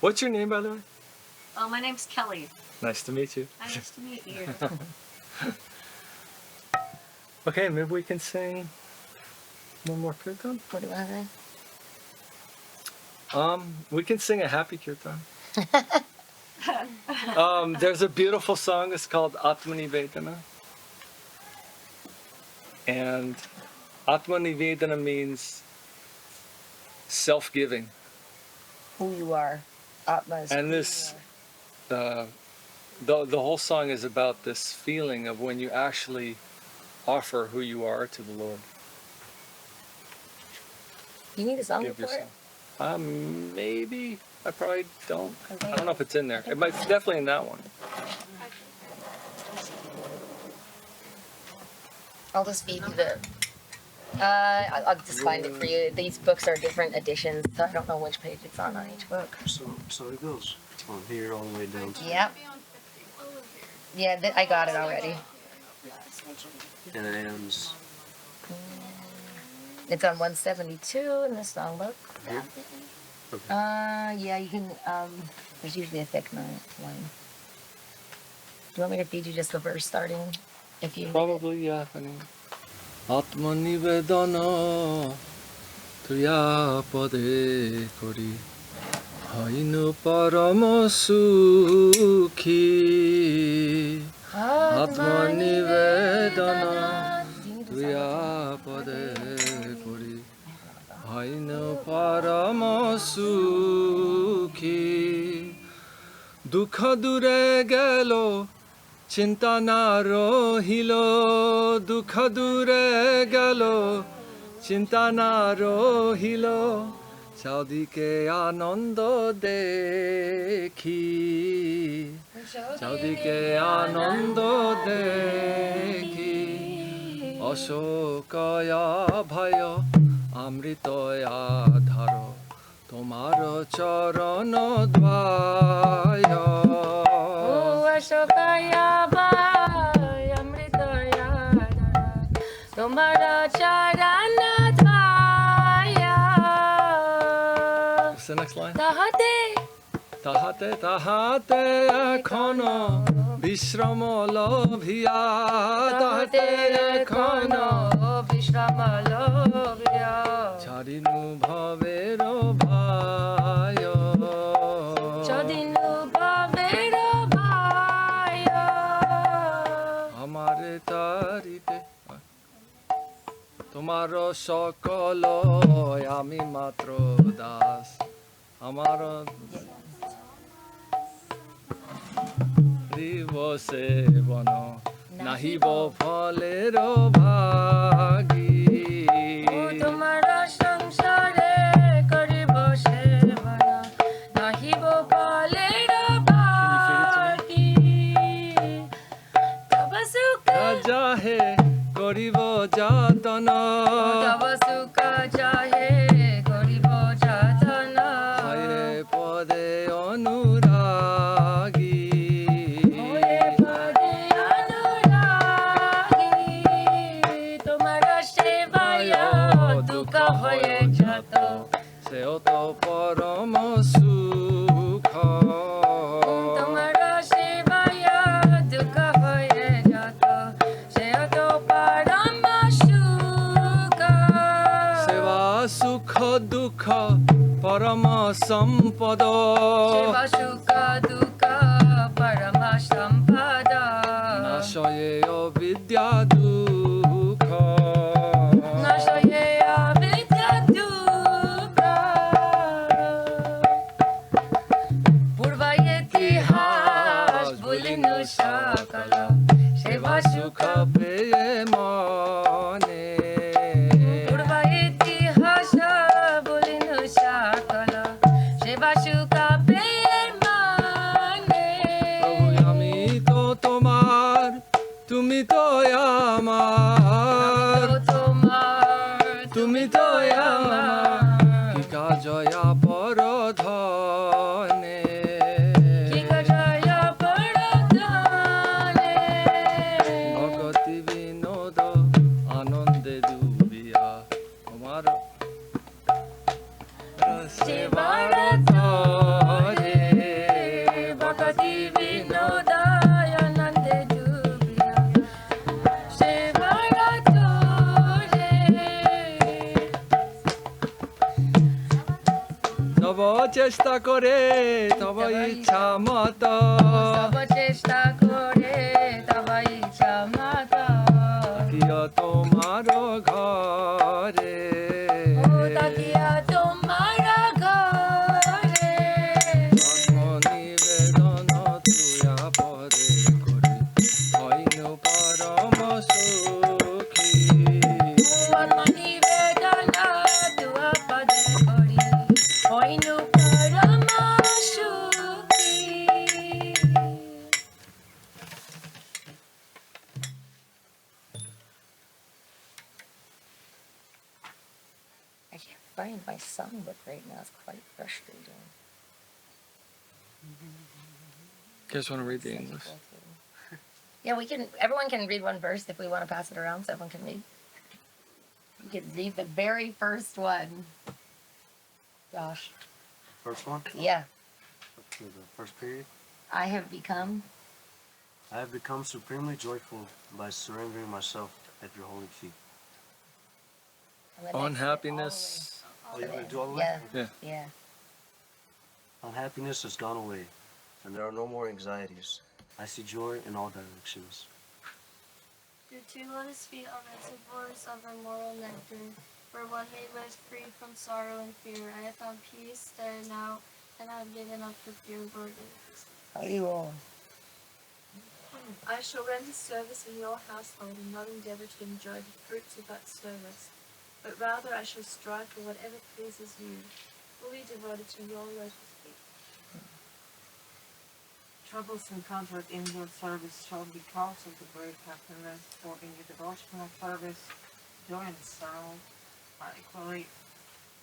What's your name, by the way? Oh, my name's Kelly. Nice to meet you. Nice to meet you. Okay, maybe we can sing one more kirtan. What do you want to say? We can sing a happy kirtan. There's a beautiful song. It's called Atmanivedana. And Atmanivedana means self-giving. Who you are. Atma is And who this, you are. the whole song is about this feeling of when you actually offer who you are to the Lord. You need a song Give for it? yourself. Maybe. I probably don't. Okay. I don't know if it's in there. It might it's definitely in that one. I'll just feed you the. I'll just find it for you. These books are different editions, so I don't know which page it's on each book. So it goes on here all the way down to, Yep. Be on 50. Oh, Yeah, here. I got it already. and it ends It's on 172 in the songbook. here. Yeah, you can. There's usually a thick line. Do you want me to feed you just the verse starting? If you. Probably, yeah. Atmanivedana tuya pade kori hainu parama sukhi Atmanivedana tuya pade kori hainu parama sukhi Dukha dure gelo চিন্তা না রহিল দুঃখ দূরে গেল চিন্তা না রহিল চাউদিকে আনন্দ দেখি চাউদিকে আনন্দ দেখি অশোকয়া ভয় অমৃতয়া ধার তোমার চরণ দ্বয় অশোকয়া ভয় অমৃতয়া ধার তোমার চরণ দ্বয় What's the next line? তাহাতে তাহাতে তাহাতে এখন বিশ্রাম লভিয়া তাহাতে এখন বিশ্রাম লভিয়া ছাড়িনু ভবের ভায় যদিনু ভবের ভায় আমারে তারিতে তোমার সকল আমি মাত্র দাস আমার সেবন নাহিব ফলের ভাগী তোমার সংসারে করিব সেবন নাহিব ফলের ভাগী তব সুখ যাহে করিব যাতন তব সুখ যাহে করিব যাতন হায়রে পদে অনুরাগী তোমার সেবায় দুঃখ হয়ে যত সেও তো পরম সুখ তোমার সেবায় দুঃখ হয়ে যত সেও তো পরম সুখ সেবা সুখ দুঃখ পরম সম্পদ সেবা সুখ দুঃখ পরম সম্পদ নাশয়ে অবিদ্যা দুঃখ নাশয়ে অবিদ্যা দুঃখ পূর্ব ইতিহাস ভুলিনু সকল সেবা সুখ পেয়ে মনে পূর্ব ইতিহাস ভুলিনু সকল সেবা সুখ পেয়ে মানে প্রভু আমি তো তোমার তুমি তো আমার তুমি তো আমার কি কাজয়া পর ধনে ভগতি বিনোদ আনন্দে ডুবিয়া তোমার সেবার তরে ভগতি বিনোদায় আনন্দে ডুবিয়া সেবার তোরে তব চেষ্টা করে তব ইচ্ছা মত সব চেষ্টা করে তব ইচ্ছা মত কিয় তোমার ঘরে ও তাকিয়া তোমার ঘরে আত্মনিবেদন তুয়া পরে করি হইনু পরম সুখী নিবেদন তুয়া পদে করি হইনু পরম সুখী I can't find my songbook right now. It's quite frustrating. You guys want to read the English? Yeah, we can. Everyone can read one verse if we want to pass it around, so everyone can read. You can read the very first one. Josh. First one? Yeah. To the first period. I have become. I have become supremely joyful by surrendering myself at your holy feet. and then next Unhappiness. Oh, you're going to do all of Yeah. that? Yeah. Yeah. Unhappiness has gone away, and there are no more anxieties. I see joy in all directions. Your two lotus feet are reservoirs of immoral nectar, where one may live free from sorrow and fear. I have found peace there now, and I have given up the pure burdens. Haribol. I shall render service in your household and not endeavor to enjoy the fruits of that service. but rather I shall strive for whatever pleases you, fully devoted to your lotus feet. Troubles encountered in your service shall be cause of the great happiness, for in your devotional service, joy and sorrow are equally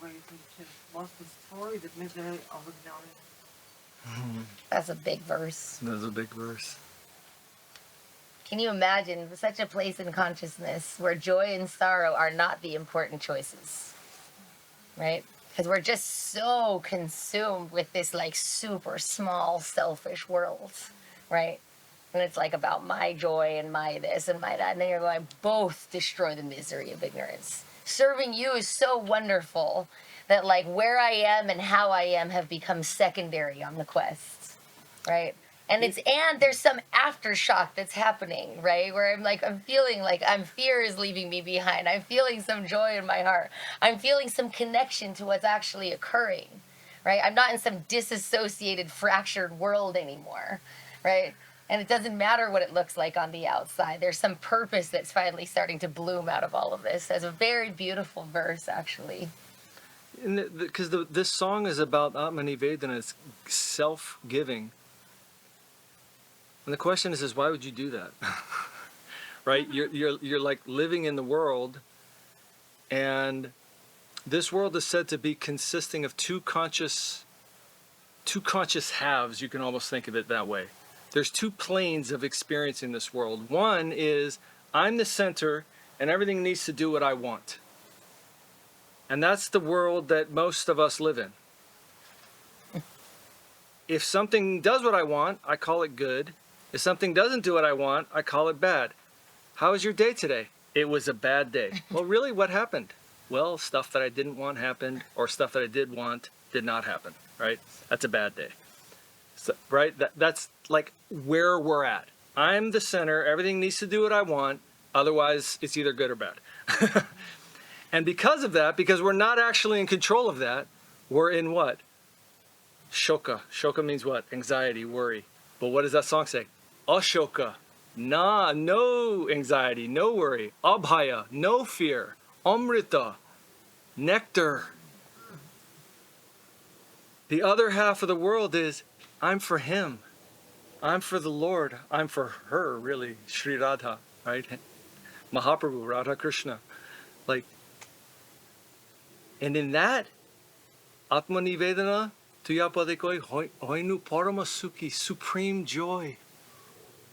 related. Was destroyed the misery of ignorance. That's a big verse. That's a big verse. Can you imagine such a place in consciousness where joy and sorrow are not the important choices, right? Because we're just so consumed with this like super small selfish world, right? And it's like about my joy and my this and my that. And then you're going, both destroy the misery of ignorance. Serving you is so wonderful that like where I am and how I am have become secondary on the quest, right? And there's some aftershock that's happening, right? Where I'm feeling like fear is leaving me behind. I'm feeling some joy in my heart. I'm feeling some connection to what's actually occurring, right? I'm not in some disassociated, fractured world anymore, right? And it doesn't matter what it looks like on the outside. There's some purpose that's finally starting to bloom out of all of this. That's a very beautiful verse, actually. Because this song is about Atmanivedana, it's self-giving. And the question is why would you do that? Right? You're like living in the world, and this world is said to be consisting of two conscious halves. You can almost think of it that way. There's two planes of experiencing this world. One is I'm the center and everything needs to do what I want. And that's the world that most of us live in. If something does what I want, I call it good. If something doesn't do what I want, I call it bad. How was your day today? It was a bad day. Well, really, what happened? Well, stuff that I didn't want happened, or stuff that I did want did not happen, right? That's a bad day. So, right? That's like where we're at. I'm the center. Everything needs to do what I want. Otherwise, it's either good or bad. And because of that, because we're not actually in control of that, we're in what? Shoka. Shoka means what? Anxiety, worry. But what does that song say? Ashoka. No anxiety, no worry. Abhaya, no fear. Amrita, nectar. The other half of the world is, I'm for him. I'm for the Lord. I'm for her, really. Sri Radha, right? Mahaprabhu, Radha Krishna. Like, and in that, Atmanivedana, Tuyapadekoi, Hoinu Paramasuki, supreme joy,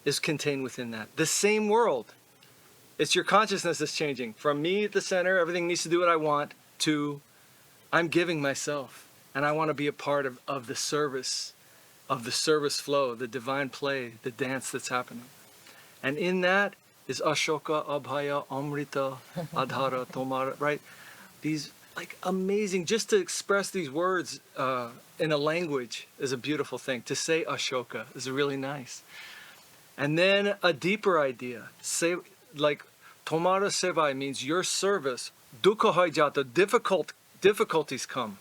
is contained within that. The same world. It's your consciousness that's changing. From me at the center, everything needs to do what I want, to I'm giving myself. And I want to be a part of the service flow, the divine play, the dance that's happening. And in that is Ashoka, Abhaya, Amrita, Adhara, Tomara, right? These like amazing, just to express these words in a language is a beautiful thing. To say Ashoka is really nice. And then a deeper idea, say like Tomara Sevai means your service. Dukkha haijata, difficulties come.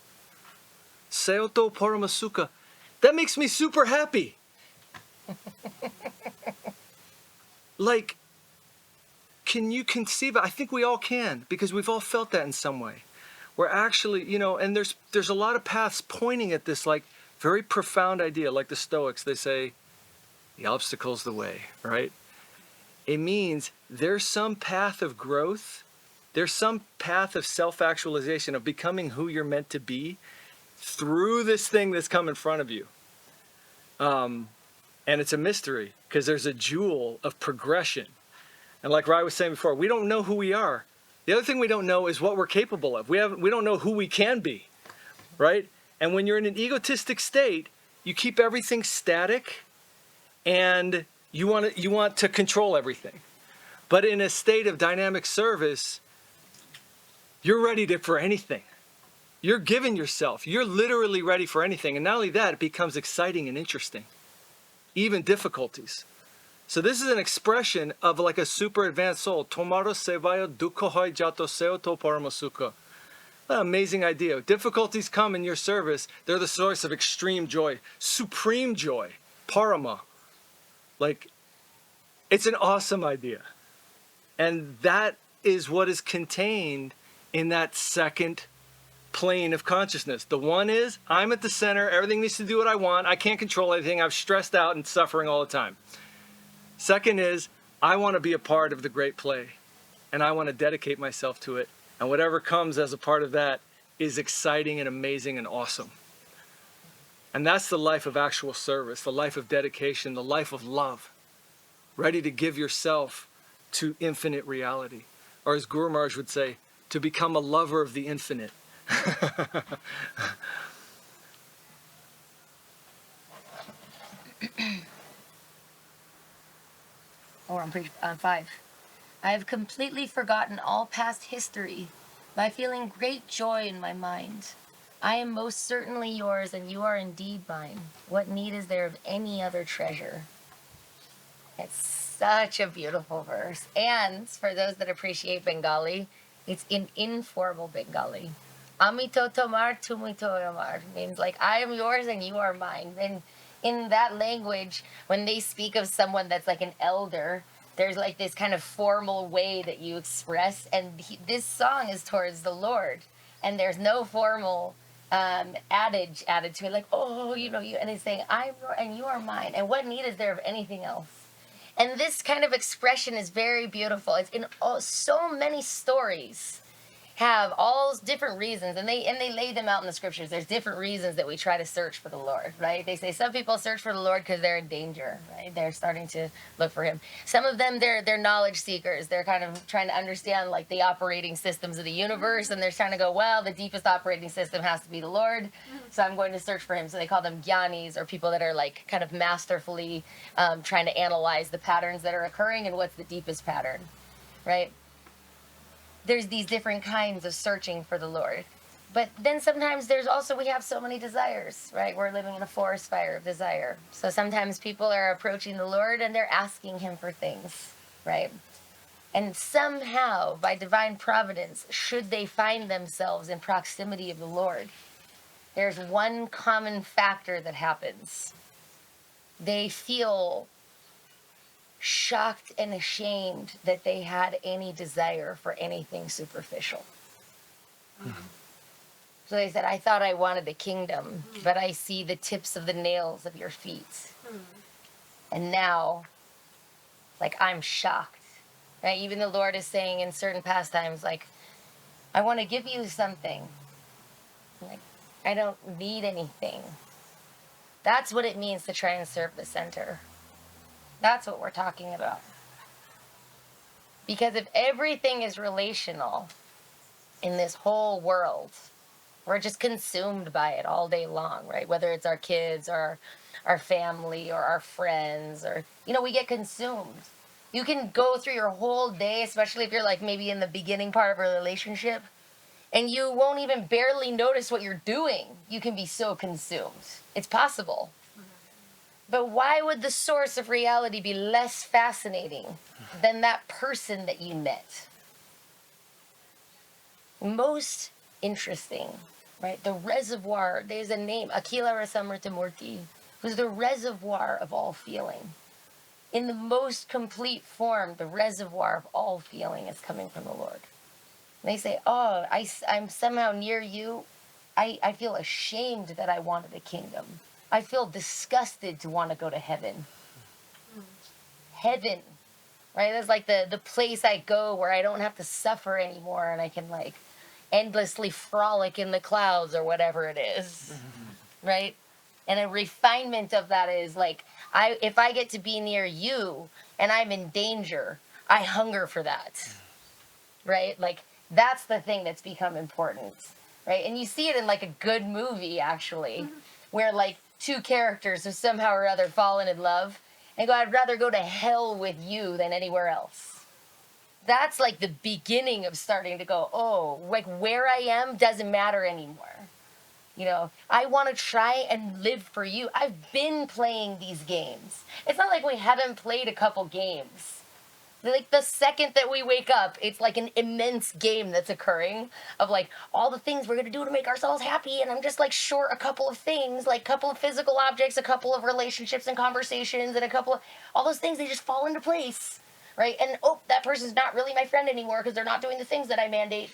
Seoto paramasuka, that makes me super happy. Like, can you conceive it? I think we all can, because we've all felt that in some way. We're actually, and there's a lot of paths pointing at this like very profound idea, like the Stoics, they say, the obstacle's the way, right? It means there's some path of growth, there's some path of self-actualization, of becoming who you're meant to be through this thing that's come in front of you. And it's a mystery, because there's a jewel of progression. And like Rai was saying before, we don't know who we are. The other thing we don't know is what we're capable of. We don't know who we can be, right? And when you're in an egotistic state, you keep everything static, and you want to control everything. But in a state of dynamic service, you're ready for anything. You're giving yourself. You're literally ready for anything. And not only that, it becomes exciting and interesting. Even difficulties. So this is an expression of like a super advanced soul. Tomaro sevaya dukkha haijato seoto paramasuka. What an amazing idea. Difficulties come in your service. They're the source of extreme joy. Supreme joy. Parama. Like, it's an awesome idea. And that is what is contained in that second plane of consciousness. The one is, I'm at the center, everything needs to do what I want, I can't control anything, I'm stressed out and suffering all the time. Second is, I want to be a part of the great play, and I want to dedicate myself to it, and whatever comes as a part of that is exciting and amazing and awesome. And that's the life of actual service, the life of dedication, the life of love, ready to give yourself to infinite reality. Or as Guru Maharaj would say, to become a lover of the infinite. Or on 5. I have completely forgotten all past history by feeling great joy in my mind. I am most certainly yours, and you are indeed mine. What need is there of any other treasure? It's such a beautiful verse. And for those that appreciate Bengali, it's in informal Bengali. Amito tomar, tumito amar. Means like, I am yours and you are mine. And in that language, when they speak of someone that's like an elder, there's like this kind of formal way that you express. And this song is towards the Lord. And there's no formal adage added to it, like, oh, you know, you, and it's saying, I'm your, and you are mine, and what need is there of anything else? And this kind of expression is very beautiful. It's in so many stories have all different reasons, and they lay them out in the scriptures. There's different reasons that we try to search for the Lord, right? They say some people search for the Lord because they're in danger, right? They're starting to look for him. Some of them, they're knowledge seekers. They're kind of trying to understand like the operating systems of the universe, and they're trying to go, well, the deepest operating system has to be the Lord, so I'm going to search for him. So they call them jnanis, or people that are like kind of masterfully trying to analyze the patterns that are occurring and what's the deepest pattern, right? There's these different kinds of searching for the Lord. But then sometimes there's also, we have so many desires, right? We're living in a forest fire of desire. So sometimes people are approaching the Lord and they're asking him for things, right? And somehow, by divine providence, should they find themselves in proximity of the Lord, there's one common factor that happens. They feel shocked and ashamed that they had any desire for anything superficial. So they said, I thought I wanted a kingdom, but I see the tips of the nails of your feet. And now, like, I'm shocked. Right? Even the Lord is saying in certain pastimes, like, I want to give you something. Like, I don't need anything. That's what it means to try and serve the center. That's what we're talking about. Because if everything is relational in this whole world, we're just consumed by it all day long, right? Whether it's our kids or our family or our friends, or, you know, we get consumed. You can go through your whole day, especially if you're like maybe in the beginning part of a relationship, and you won't even barely notice what you're doing. You can be so consumed. It's possible. But why would the source of reality be less fascinating than that person that you met? Most interesting, right? The reservoir, there's a name, Akila Rasamritamurti, who's the reservoir of all feeling. In the most complete form, the reservoir of all feeling is coming from the Lord. And they say, oh, I'm somehow near you. I feel ashamed that I wanted a kingdom. I feel disgusted to want to go to heaven. Heaven, right? That's like the place I go where I don't have to suffer anymore, and I can like endlessly frolic in the clouds or whatever it is, right? And a refinement of that is like, if I get to be near you and I'm in danger, I hunger for that, right? Like, that's the thing that's become important, right? And you see it in like a good movie, actually, where like two characters have somehow or other fallen in love and go, I'd rather go to hell with you than anywhere else. That's like the beginning of starting to go, oh, like where I am doesn't matter anymore. You know, I want to try and live for you. I've been playing these games. It's not like we haven't played a couple games. Like the second that we wake up, it's like an immense game that's occurring of like all the things we're going to do to make ourselves happy. And I'm just like short a couple of things, like a couple of physical objects, a couple of relationships and conversations, and a couple of all those things, they just fall into place, right? And oh, that person's not really my friend anymore because they're not doing the things that I mandate.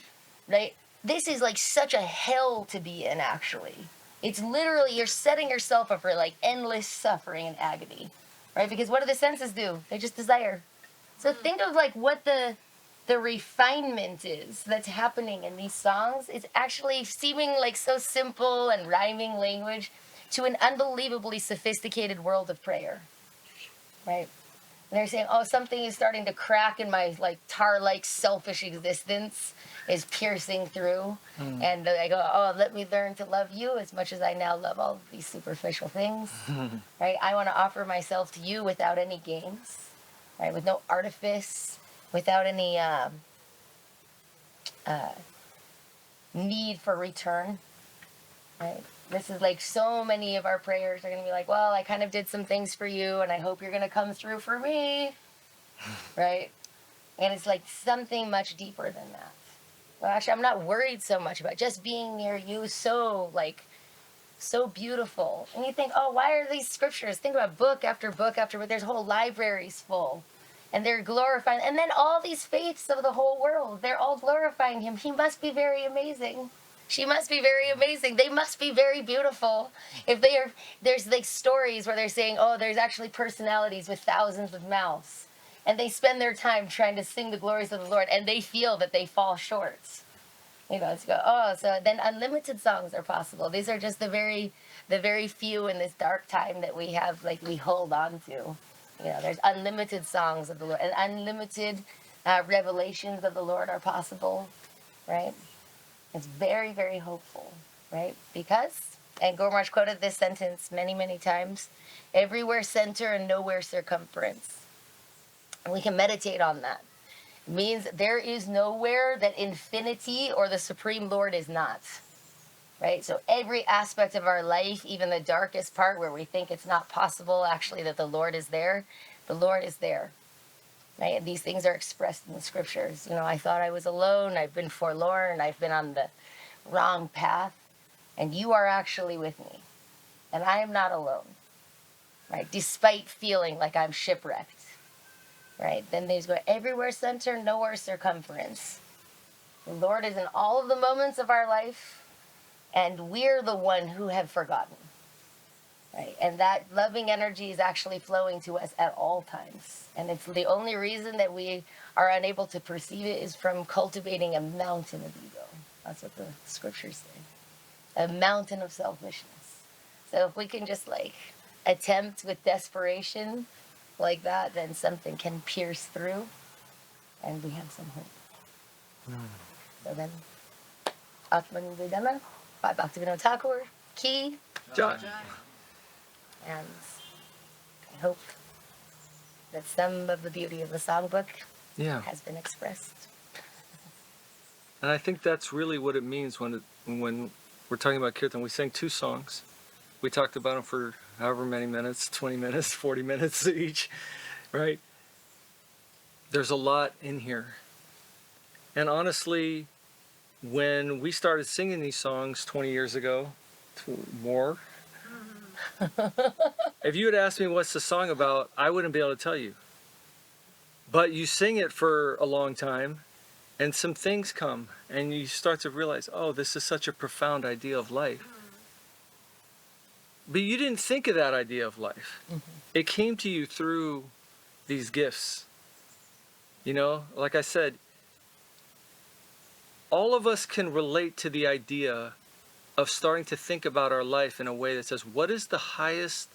right? This is like such a hell to be in, actually. It's literally, you're setting yourself up for like endless suffering and agony, right? Because what do the senses do? They just desire. So think of like what the refinement is that's happening in these songs. It's actually seeming like so simple and rhyming language to an unbelievably sophisticated world of prayer, right? And they're saying, oh, something is starting to crack in my like tar-like selfish existence is piercing through. And I go, oh, let me learn to love you as much as I now love all of these superficial things, right? I want to offer myself to you without any games, right? With no artifice, without any need for return, right? This is like so many of our prayers are going to be like, well, I kind of did some things for you and I hope you're going to come through for me, right? And it's like something much deeper than that. Well, actually, I'm not worried so much about just being near you. So beautiful. And you think, oh, why are these scriptures? Think about book after book after book. There's whole libraries full. And they're glorifying. And then all these faiths of the whole world, they're all glorifying him. He must be very amazing. She must be very amazing. They must be very beautiful. If they are, there's like stories where they're saying, oh, there's actually personalities with thousands of mouths. And they spend their time trying to sing the glories of the Lord, and they feel that they fall short. You know, it's go, oh, so then unlimited songs are possible. These are just the very few in this dark time that we have, like we hold on to. You know, there's unlimited songs of the Lord, and unlimited revelations of the Lord are possible, right? It's very, very hopeful, right? Because, and Gormarsh quoted this sentence many, many times, everywhere center and nowhere circumference. And we can meditate on that. It means there is nowhere that infinity or the Supreme Lord is not, right? So every aspect of our life, even the darkest part where we think it's not possible actually that the Lord is there, the Lord is there, right? And these things are expressed in the scriptures. You know, I thought I was alone, I've been forlorn, I've been on the wrong path, and you are actually with me. And I am not alone, right? Despite feeling like I'm shipwrecked. Right? Then there's go everywhere center, nowhere circumference. The Lord is in all of the moments of our life, and we're the one who have forgotten. Right? And that loving energy is actually flowing to us at all times. And it's the only reason that we are unable to perceive it is from cultivating a mountain of ego. That's what the scriptures say. A mountain of selfishness. So if we can just like attempt with desperation like that, then something can pierce through and we have some hope. So then, Atman Vedana by Bhaktivinoda Thakur, Ki, John. and I hope that some of the beauty of the songbook has been expressed. And I think that's really what it means when we're talking about Kirtan. We sang 2 songs. We talked about them for however many minutes, 20 minutes, 40 minutes each, right? There's a lot in here. And honestly, when we started singing these songs 20 years ago, more, if you had asked me what's the song about, I wouldn't be able to tell you. But you sing it for a long time, and some things come, and you start to realize, oh, this is such a profound idea of life. But you didn't think of that idea of life. It came to you through these gifts. You know, like I said, all of us can relate to the idea of starting to think about our life in a way that says, what is the highest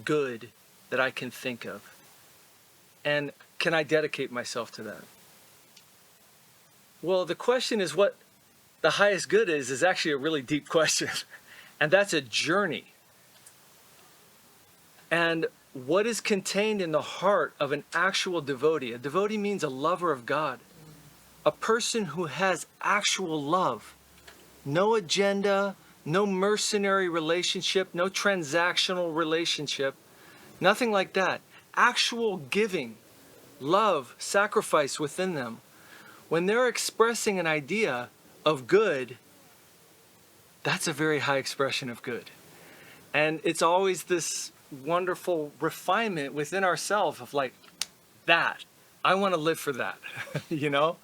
good that I can think of? And can I dedicate myself to that? Well, the question is what the highest good is actually a really deep question. And that's a journey. And what is contained in the heart of an actual devotee? A devotee means a lover of God. A person who has actual love. No agenda, no mercenary relationship, no transactional relationship. Nothing like that. Actual giving, love, sacrifice within them. When they're expressing an idea of good, that's a very high expression of good. And it's always this wonderful refinement within ourselves of like, that, I want to live for that, you know?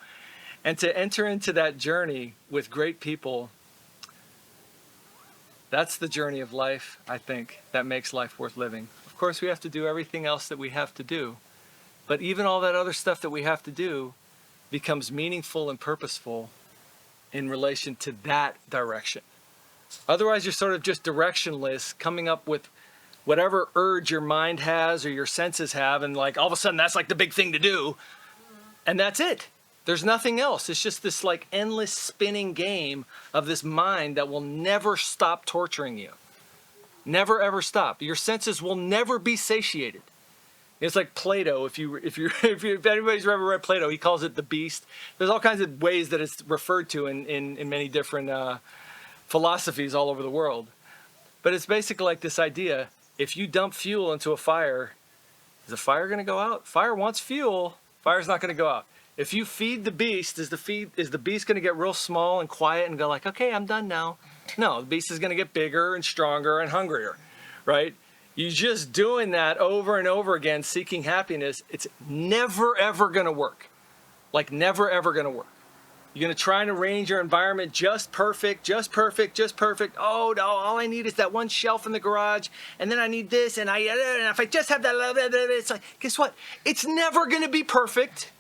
And to enter into that journey with great people, that's the journey of life, I think, that makes life worth living. Of course, we have to do everything else that we have to do. But even all that other stuff that we have to do becomes meaningful and purposeful in relation to that direction. Otherwise, you're sort of just directionless, coming up with whatever urge your mind has or your senses have, and like all of a sudden that's like the big thing to do. And that's it. There's nothing else. It's just this like endless spinning game of this mind that will never stop torturing you. Never ever stop. Your senses will never be satiated. It's like Plato. If anybody's ever read Plato, he calls it the beast. There's all kinds of ways that it's referred to in many different philosophies all over the world. But it's basically like this idea: if you dump fuel into a fire, is the fire going to go out? Fire wants fuel. Fire's not going to go out. If you feed the beast, is the beast going to get real small and quiet and go like, okay, I'm done now? No, the beast is going to get bigger and stronger and hungrier, right? You're just doing that over and over again, seeking happiness. It's never, ever going to work. Like never, ever going to work. You're going to try and arrange your environment just perfect, just perfect, just perfect. Oh, no, all I need is that one shelf in the garage, and then I need this, and if I just have that, it's like, guess what? It's never going to be perfect.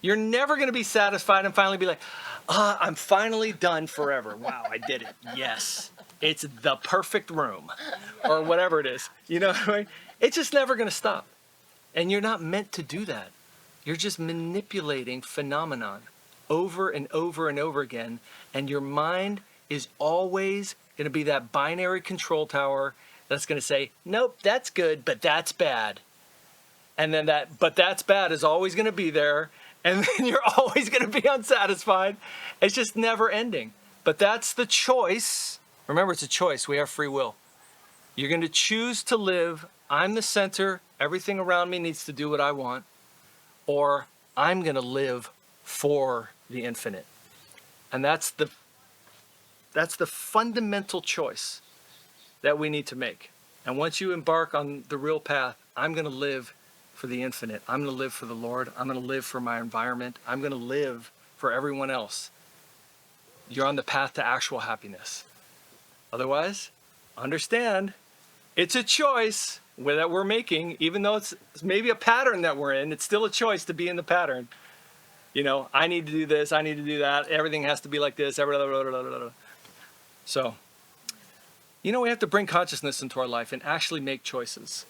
You're never going to be satisfied and finally be like, I'm finally done forever. Wow, I did it. Yes. It's the perfect room or whatever it is. You know what I mean? It's just never going to stop. And you're not meant to do that. You're just manipulating phenomenon over and over and over again. And your mind is always going to be that binary control tower that's going to say, nope, that's good, but that's bad. And then that, but that's bad is always going to be there. And then you're always going to be unsatisfied. It's just never ending. But that's the choice. Remember, it's a choice. We have free will. You're going to choose to live, I'm the center, everything around me needs to do what I want, or I'm going to live for the infinite. And that's the fundamental choice that we need to make. And once you embark on the real path, I'm going to live for the infinite. I'm going to live for the Lord. I'm going to live for my environment. I'm going to live for everyone else. You're on the path to actual happiness. Otherwise, understand, it's a choice that we're making, even though it's maybe a pattern that we're in, it's still a choice to be in the pattern. You know, I need to do this, I need to do that, everything has to be like this, So, you know, we have to bring consciousness into our life and actually make choices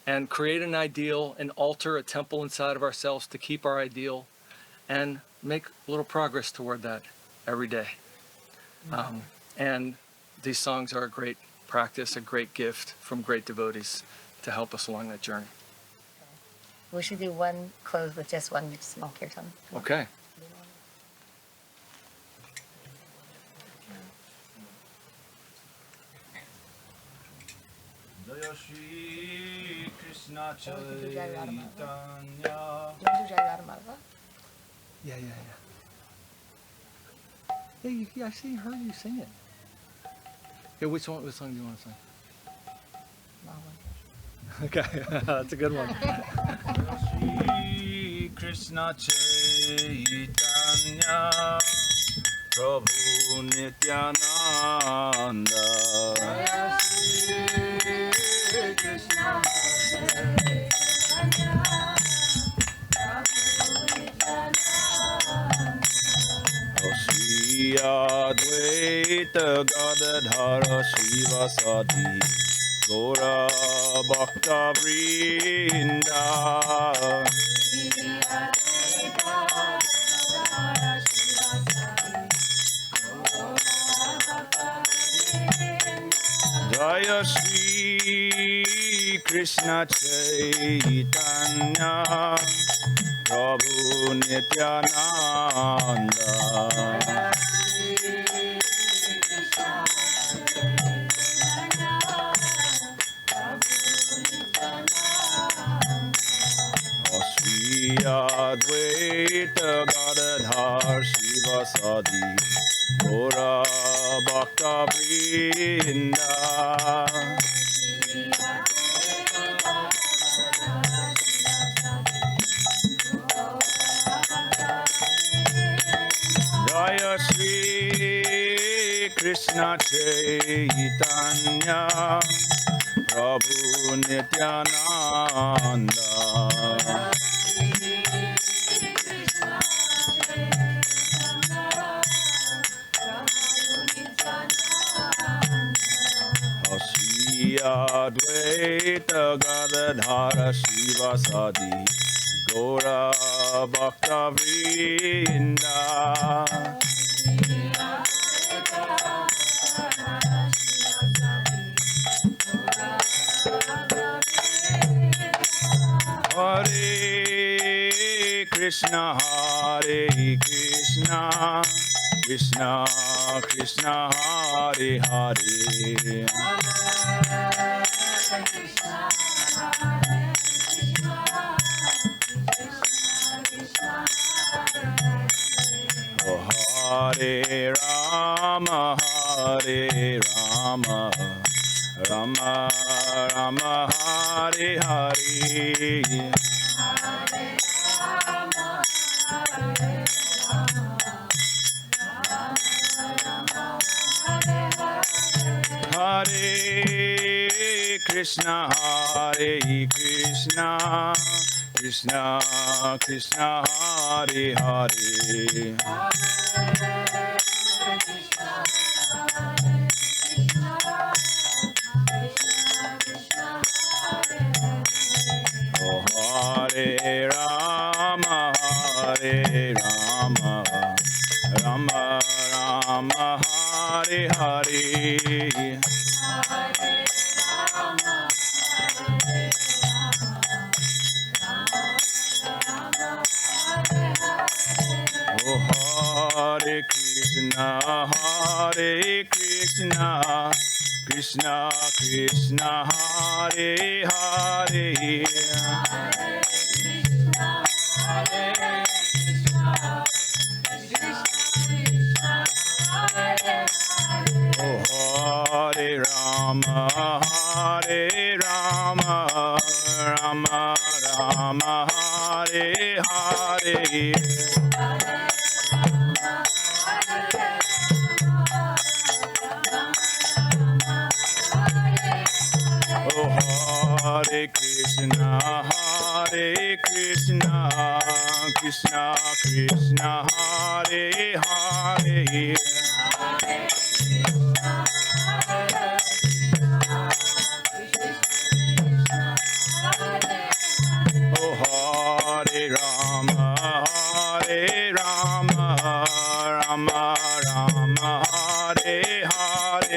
and create an ideal, an altar, a temple inside of ourselves to keep our ideal and make a little progress toward that every day. And these songs are a great practice, a great gift from great devotees to help us along that journey. We should do one close with just one small kirtan. Okay. Jaya Shri Krishna Chaitanya. Yeah. Yeah, I see, heard you sing it. Yeah, which song do you want to sing? Okay, that's a good one. Shri Krishna Chaitanya Prabhu Nityananda Shri Krishna Chaitanya Prabhu Nityananda Shri Advaita Gadadhara Shivasati Gora Bhakta Vrinda Jaya Shri Krishna Chaitanya Prabhu Nityananda Shri Advaita Gadadhar Shivasadi Gora Bhakta Vrinda Krishna Chaitanya Prabhu Nityananda Shri Advaita Gadadhara Shivasadi Gaura Bhakta Vrinda Hare Krishna Krishna Krishna Hare Hare Hare Rama Rama Rama Hare Hare Hare Krishna Krishna Krishna Hare Hare Hare Rama Rama Rama Hare Hare Hare Krishna Krishna Krishna Hare Hare Hare Rama Rama Rama Hare Hare Hare Krishna Krishna Krishna Hare Hare Hare Rama Rama Rama Hare Hare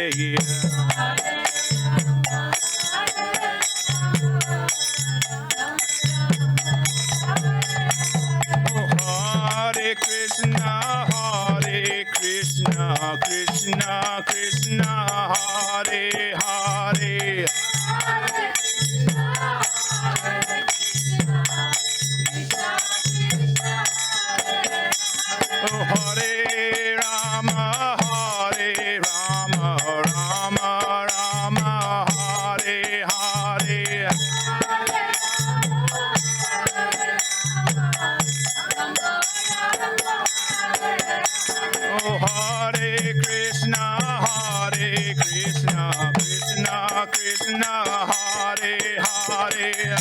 Hare Krishna Krishna Krishna Hare Hare Hare Rama Rama Rama Hare Hare Hare Krishna Krishna Krishna Hare Hare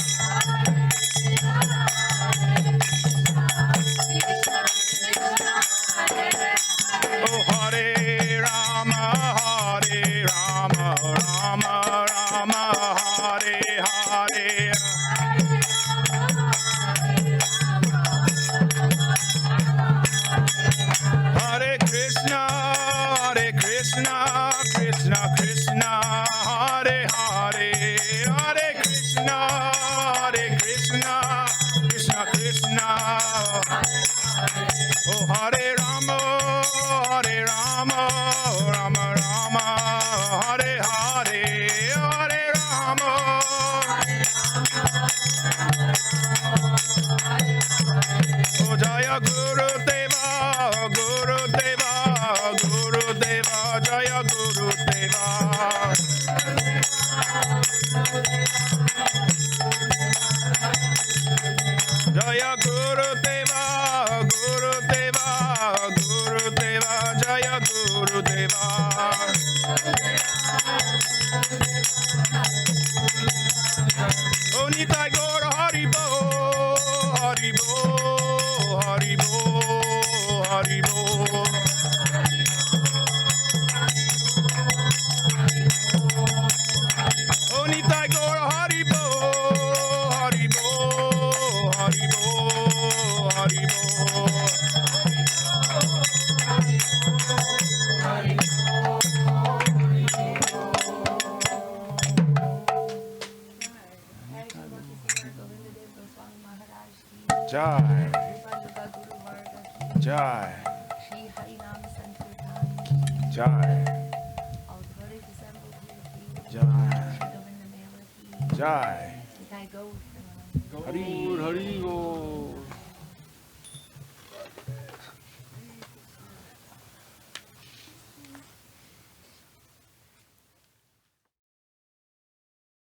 Hare Rama Rama Rama Hare Hare Hare Krishna Krishna Krishna Hare Hare Hare Krishna Krishna Krishna Hare Rama Rama Rama Hare Hare Hare Rama Jaya Guru Deva Jaya Guru Deva Jaya Guru Deva Jaya Guru Deva Oh Nitai Gaur Haribol, Haribol, Haribol, Haribol. Oh Nitai Gaur Haribol, Haribol, Haribol, Haribol. Jai, Jai, Jai, Jai, Jai. Haribol, Haribol.